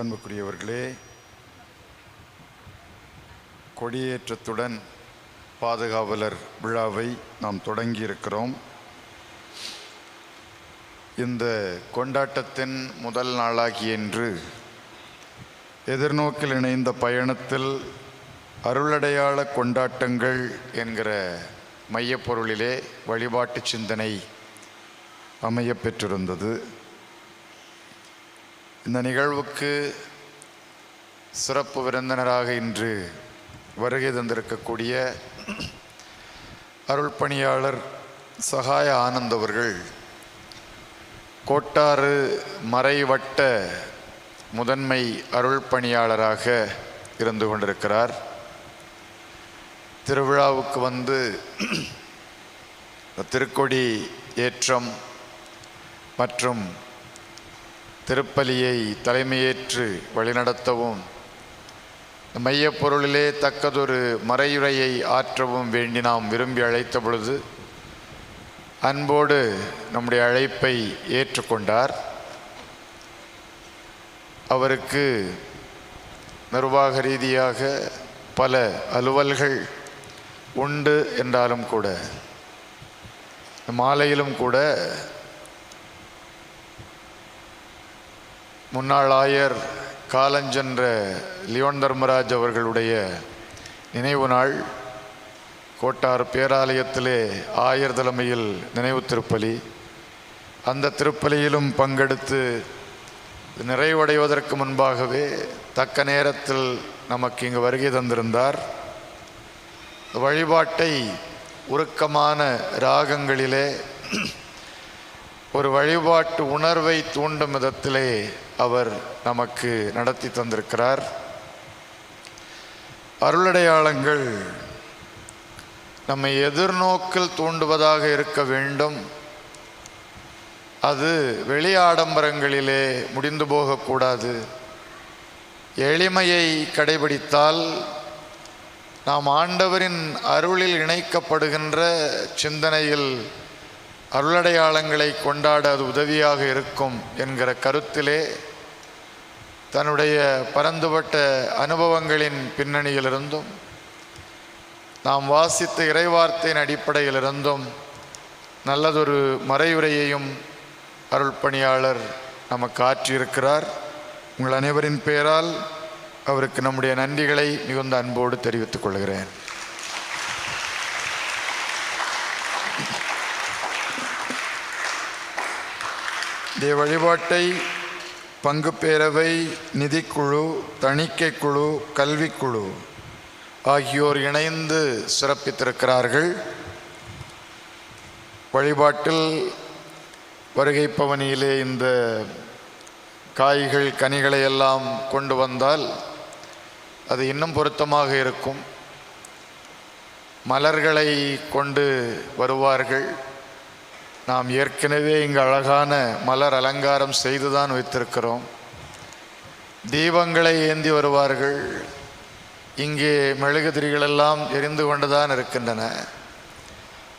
அன்புக்குரியவர்களே, கொடியேற்றத்துடன் பாதுகாவலர் விழாவை நாம் தொடங்கியிருக்கிறோம். இந்த கொண்டாட்டத்தின் முதல் நாளாகிய இன்று எதிர்நோக்கில் இணைந்த பயணத்தில் அருளடையாள கொண்டாட்டங்கள் என்கிற மையப்பொருளிலே வழிபாட்டு சிந்தனை அமைய பெற்றிருந்தது. இந்த நிகழ்வுக்கு சிறப்பு விருந்தினராக இன்று வருகை தந்திருக்கக்கூடிய அருள் பணியாளர் சகாய ஆனந்த் அவர்கள் கோட்டாறு மறைவட்ட முதன்மை அருள் பணியாளராக இருந்து கொண்டிருக்கிறார். திருவிழாவுக்கு வந்து திருக்கொடி ஏற்றம் மற்றும் திருப்பலியை தலைமையேற்று வழிநடத்தவும் மையப்பொருளிலே தக்கதொரு மறையுரையை ஆற்றவும் வேண்டி நாம் விரும்பி அழைத்த பொழுது அன்போடு நம்முடைய அழைப்பை ஏற்றுக்கொண்டார். அவருக்கு நிர்வாக ரீதியாக பல அலுவல்கள் உண்டு என்றாலும் கூட மாலையிலும் கூட முன்னாள் ஆயர் காலஞ்சென்ற லியோன் தர்மராஜ் அவர்களுடைய நினைவு நாள். கோட்டார் பேராலயத்திலே ஆயர் தலைமையில் நினைவு திருப்பலி. அந்த திருப்பலியிலும் பங்கெடுத்து நிறைவடைவதற்கு முன்பாகவே தக்க நேரத்தில் நமக்கு இங்கு வருகை தந்திருந்தார். வழிபாட்டை உருக்கமான ராகங்களிலே ஒரு வழிபாட்டு உணர்வை தூண்டும் விதத்திலே அவர் நமக்கு நடத்தி தந்திருக்கிறார். அருளடையாளங்கள் நம்மை எதிர்நோக்கில் தூண்டுவதாக இருக்க வேண்டும். அது வெளி ஆடம்பரங்களிலே முடிந்து போகக்கூடாது. எளிமையை கடைபிடித்தால் நாம் ஆண்டவரின் அருளில் இணைக்கப்படுகின்ற சிந்தனையில் அருளடையாளங்களை கொண்டாட அது உதவியாக இருக்கும் என்கிற கருத்திலே தன்னுடைய பரந்துபட்ட அனுபவங்களின் பின்னணியிலிருந்தும் நாம் வாசித்த இறைவார்த்தையின் அடிப்படையிலிருந்தும் நல்லதொரு மறையுரையையும் அருள் பணியாளர் நமக்கு ஆற்றியிருக்கிறார். உங்கள் அனைவரின் பெயரால் அவருக்கு நம்முடைய நன்றிகளை மிகுந்த அன்போடு தெரிவித்துக் கொள்கிறேன். இந்த வழிபாட்டை பங்கு பேரவை, நிதிக்குழு, தணிக்கை குழு, கல்விக்குழு ஆகியோர் இணைந்து சிறப்பித்திருக்கிறார்கள். வழிபாட்டில் வருகை பவனியிலே இந்த காய்கள் கனிகளை எல்லாம் கொண்டு வந்தால் அது இன்னும் பொருத்தமாக இருக்கும். மலர்களை கொண்டு வருவார்கள். நாம் ஏற்கனவே இங்கு அழகான மலர் அலங்காரம் செய்துதான் வைத்திருக்கிறோம். தீபங்களை ஏந்தி வருவார்கள். இங்கே மெழுகுதிரிகளெல்லாம் எரிந்து கொண்டுதான் இருக்கின்றன.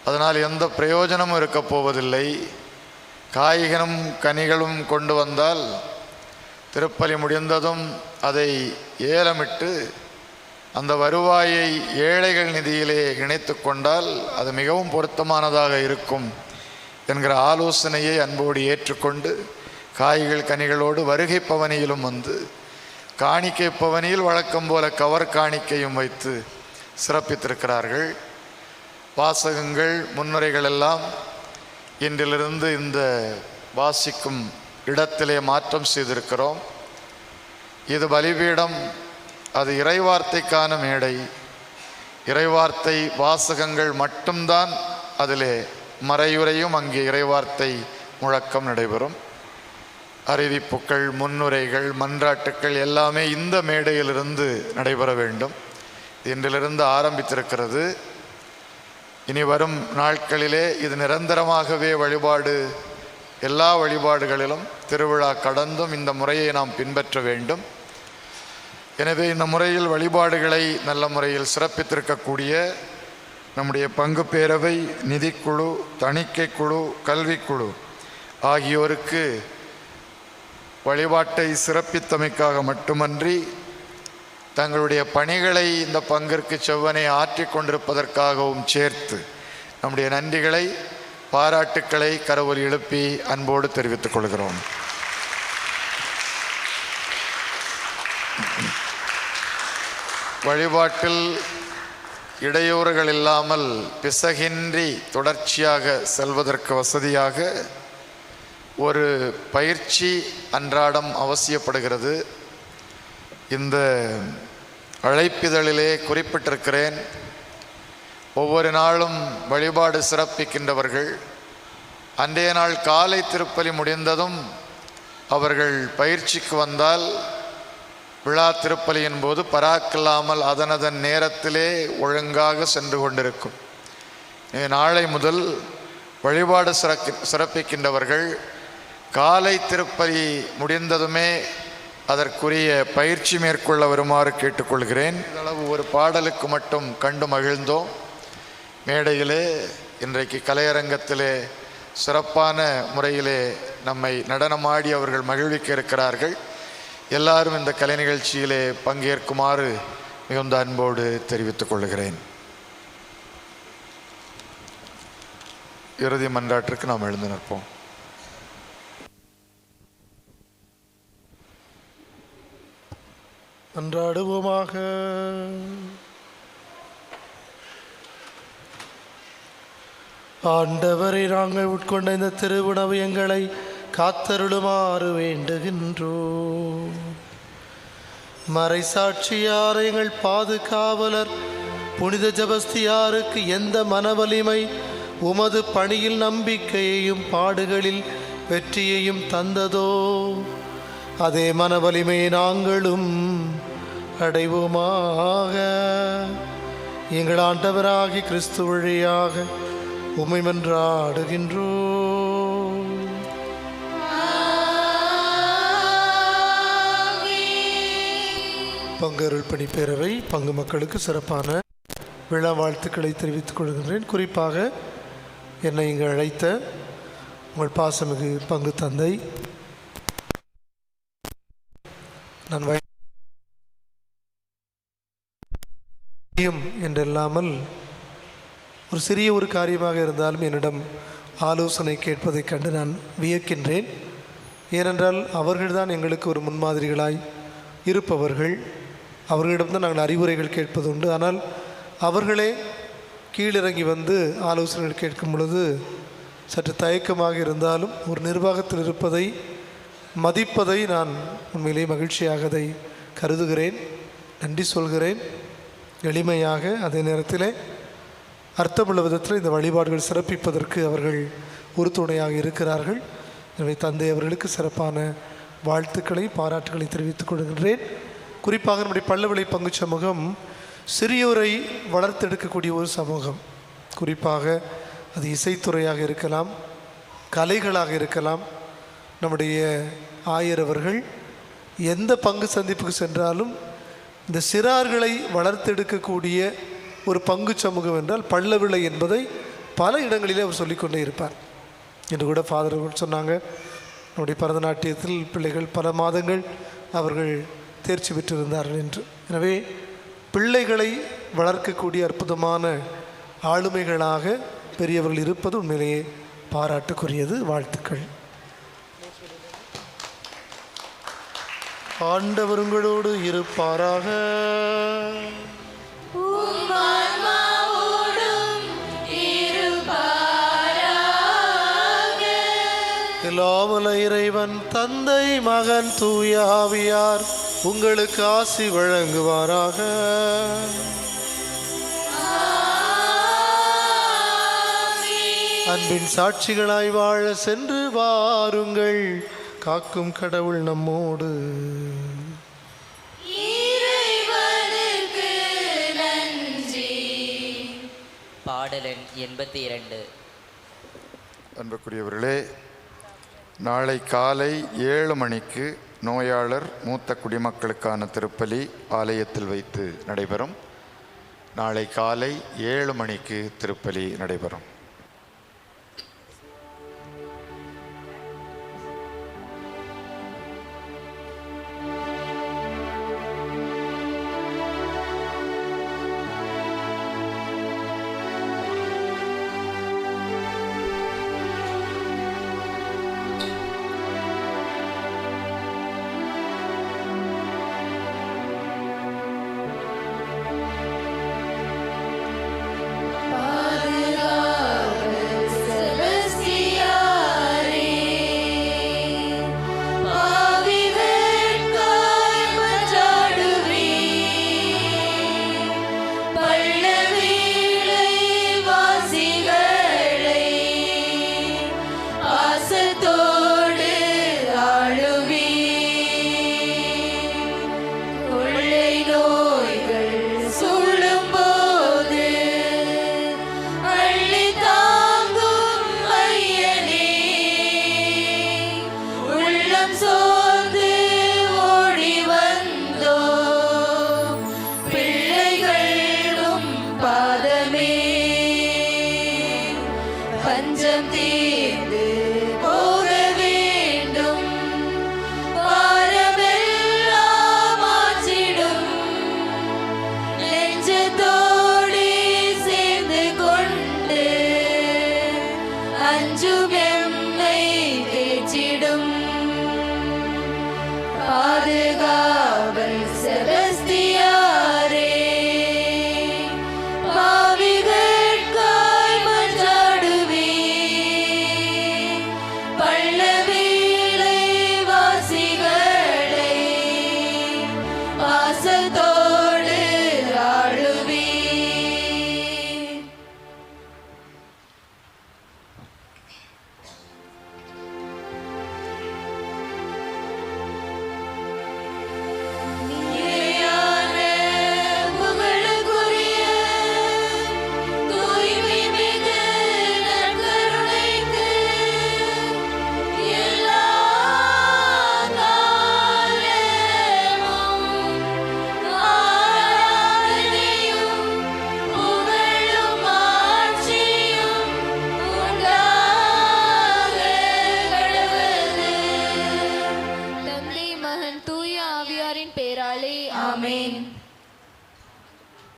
அதனால் எந்த பிரயோஜனமும் இருக்கப் போவதில்லை. காய்களும் கனிகளும் கொண்டு வந்தால் திருப்பலி முடிந்ததும் அதை ஏலமிட்டு அந்த வருவாயை ஏழைகள் நிதியிலே இணைத்து கொண்டால் அது மிகவும் பொருத்தமானதாக இருக்கும் என்கிற ஆலோசனையை அன்போடு ஏற்றுக்கொண்டு காய்கள் கனிகளோடு வருகை பவனியிலும் வந்து காணிக்கை பவனியில் வழக்கம் போல கவர் காணிக்கையும் வைத்து சிறப்பித்திருக்கிறார்கள். வாசகங்கள், முன்னுரைகள் எல்லாம் இன்றிலிருந்து இந்த வாசிக்கும் இடத்திலே மாற்றம் செய்திருக்கிறோம். இது பலிபீடம், அது இறைவார்த்தைக்கான மேடை. இறைவார்த்தை வாசகங்கள் மட்டும்தான் அதிலே மறையுரையும் அங்கே இறைவார்த்தை முழக்கம் நடைபெறும். அறிவிப்புகள், முன்னுரைகள், மன்றாட்டுக்கள் எல்லாமே இந்த மேடையிலிருந்து நடைபெற வேண்டும். இன்றிலிருந்து ஆரம்பித்திருக்கிறது. இனி வரும் நாட்களிலே இது நிரந்தரமாகவே வழிபாடு, எல்லா வழிபாடுகளிலும் திருவிழா கடந்தும் இந்த முறையை நாம் பின்பற்ற வேண்டும். எனவே இந்த முறையில் வழிபாடுகளை நல்ல முறையில் சிறப்பித்திருக்கக்கூடிய நம்முடைய பங்கு பேரவை, நிதிக்குழு, தணிக்கை குழு, கல்விக்குழு ஆகியோருக்கு வழிபாட்டை சிறப்பித்தமைக்காக மட்டுமன்றி தங்களுடைய பணிகளை இந்த பங்கிற்கு செவ்வனே ஆற்றி கொண்டிருப்பதற்காகவும் சேர்த்து நம்முடைய நன்றிகளை, பாராட்டுக்களை கரவொலி எழுப்பி அன்போடு தெரிவித்துக் கொள்கிறோம். வழிபாட்டில் இடையூறுகள் இல்லாமல் பிசகின்றி தொடர்ச்சியாக செல்வதற்கு வசதியாக ஒரு பயிற்சி அன்றாடம் அவசியப்படுகிறது. இந்த அழைப்பிதழிலே குறிப்பிட்டிருக்கிறேன். ஒவ்வொரு நாளும் வழிபாடு சிறப்பிக்கின்றவர்கள் அன்றைய நாள் காலை திருப்பலி முடிந்ததும் அவர்கள் பயிற்சிக்கு வந்தால் விழா திருப்பலியின் போது பராக்கில்லாமல் அதனதன் நேரத்திலே ஒழுங்காக சென்று கொண்டிருக்கும். நாளை முதல் வழிபாடு சிறப்பிக்கின்றவர்கள் காலை திருப்பலி முடிந்ததுமே அதற்குரிய பயிற்சி மேற்கொள்ள வருமாறு கேட்டுக்கொள்கிறேன். அளவு ஒரு பாடலுக்கு மட்டும் கண்டு மகிழ்ந்தோம். மேடையிலே இன்றைக்கு கலையரங்கத்திலே சிறப்பான முறையிலே நம்மை நடனமாடி அவர்கள் மகிழ்விக்க இருக்கிறார்கள். எல்லாரும் இந்த கலை நிகழ்ச்சியிலே பங்கேற்குமாறு மிகுந்த அன்போடு தெரிவித்துக் கொள்கிறேன். இறுதி மன்றாட்டிற்கு நாம் எழுந்து நிற்போம். மன்றாடுவோமாக. ஆண்டவரை நாங்கள் உட்கொண்ட இந்த திருவுணவு எங்களை காத்தருளுமாறு வேண்டுகின்றோம். மறைசாட்சியார் எங்கள் பாதுகாவலர் புனித ஜெபஸ்தியாருக்கு எந்த மனவலிமை உமது பணியில் நம்பிக்கையையும் பாடுகளில் வெற்றியையும் தந்ததோ அதே மனவலிமையை நாங்களும் அடைவோமாக. எங்கள் ஆண்டவராகி கிறிஸ்து வழியாக உம்மை மன்றாடுகின்றோம். பங்கருள் பணி பேரவை பங்கு மக்களுக்கு சிறப்பான விழா வாழ்த்துக்களை தெரிவித்துக் கொள்கின்றேன். குறிப்பாக என்னை இங்கு அழைத்த உங்கள் பாசமிகு பங்கு தந்தை, நான் என்றில்லாமல் ஒரு சிறிய ஒரு காரியமாக இருந்தாலும் என்னிடம் ஆலோசனை கேட்பதைக் கண்டு நான் வியக்கின்றேன். ஏனென்றால் அவர்கள்தான் எங்களுக்கு ஒரு முன்மாதிரிகளாய் இருப்பவர்கள். அவர்களிடம்தான் நாங்கள் அறிவுரைகள் கேட்பது உண்டு. ஆனால் அவர்களே கீழிறங்கி வந்து ஆலோசனைகள் கேட்கும் பொழுது சற்று தயக்கமாக இருந்தாலும் ஒரு நிர்வாகத்தில் இருப்பதை மதிப்பதை நான் உண்மையிலே மகிழ்ச்சியாக அதை கருதுகிறேன். நன்றி சொல்கிறேன். எளிமையாக அதே நேரத்தில் அர்த்தமுள்ள விதத்தில் இந்த வழிபாடுகள் சிறப்பிப்பதற்கு அவர்கள் உறுதுணையாக இருக்கிறார்கள். எனவே தந்தை அவர்களுக்கு சிறப்பான வாழ்த்துக்களை பாராட்டுக்களை தெரிவித்துக் கொள்கின்றேன். குறிப்பாக நம்முடைய பள்ளவிளை பங்கு சமூகம் சிறியோரை வளர்த்தெடுக்கக்கூடிய ஒரு சமூகம். குறிப்பாக அது இசைத்துறையாக இருக்கலாம், கலைகளாக இருக்கலாம். நம்முடைய ஆயர் அவர்கள் எந்த பங்கு சந்திப்புக்கு சென்றாலும் இந்த சிறார்களை வளர்த்தெடுக்கக்கூடிய ஒரு பங்கு சமூகம் என்றால் பள்ளவிளை என்பதை பல இடங்களிலே அவர் சொல்லிக்கொண்டே இருப்பார். என்று கூட ஃபாதர்கள் சொன்னாங்க, நம்முடைய பரதநாட்டியத்தில் பிள்ளைகள் பல மாதங்கள் அவர்கள் தேர்ச்சி பெற்றிருந்தார்கள் என்று. எனவே பிள்ளைகளை வளர்க்கக்கூடிய அற்புதமான ஆளுமைகளாக பெரியவர்கள் இருப்பது உண்மையிலேயே பாராட்டுக்குரியது. வாழ்த்துக்கள். ஆண்டவர் உங்களோடு இருப்பாராக. எல்லாமல்ல இறைவன் தந்தை மகன் தூய ஆவியார் உங்களுக்கு ஆசி வழங்குவாராக. அன்பின் சாட்சிகளாய் வாழ சென்று வாருங்கள். காக்கும் கடவுள் நம்மோடு. பாடலன் 82. அன்புக்குரியவர்களே, நாளை காலை 7 மணிக்கு நோயாளர் மூத்த குடிமக்களுக்கான திருப்பலி ஆலயத்தில் வைத்து நடைபெறும். நாளை காலை 7 மணிக்கு திருப்பலி நடைபெறும். பஞ்சம் தீ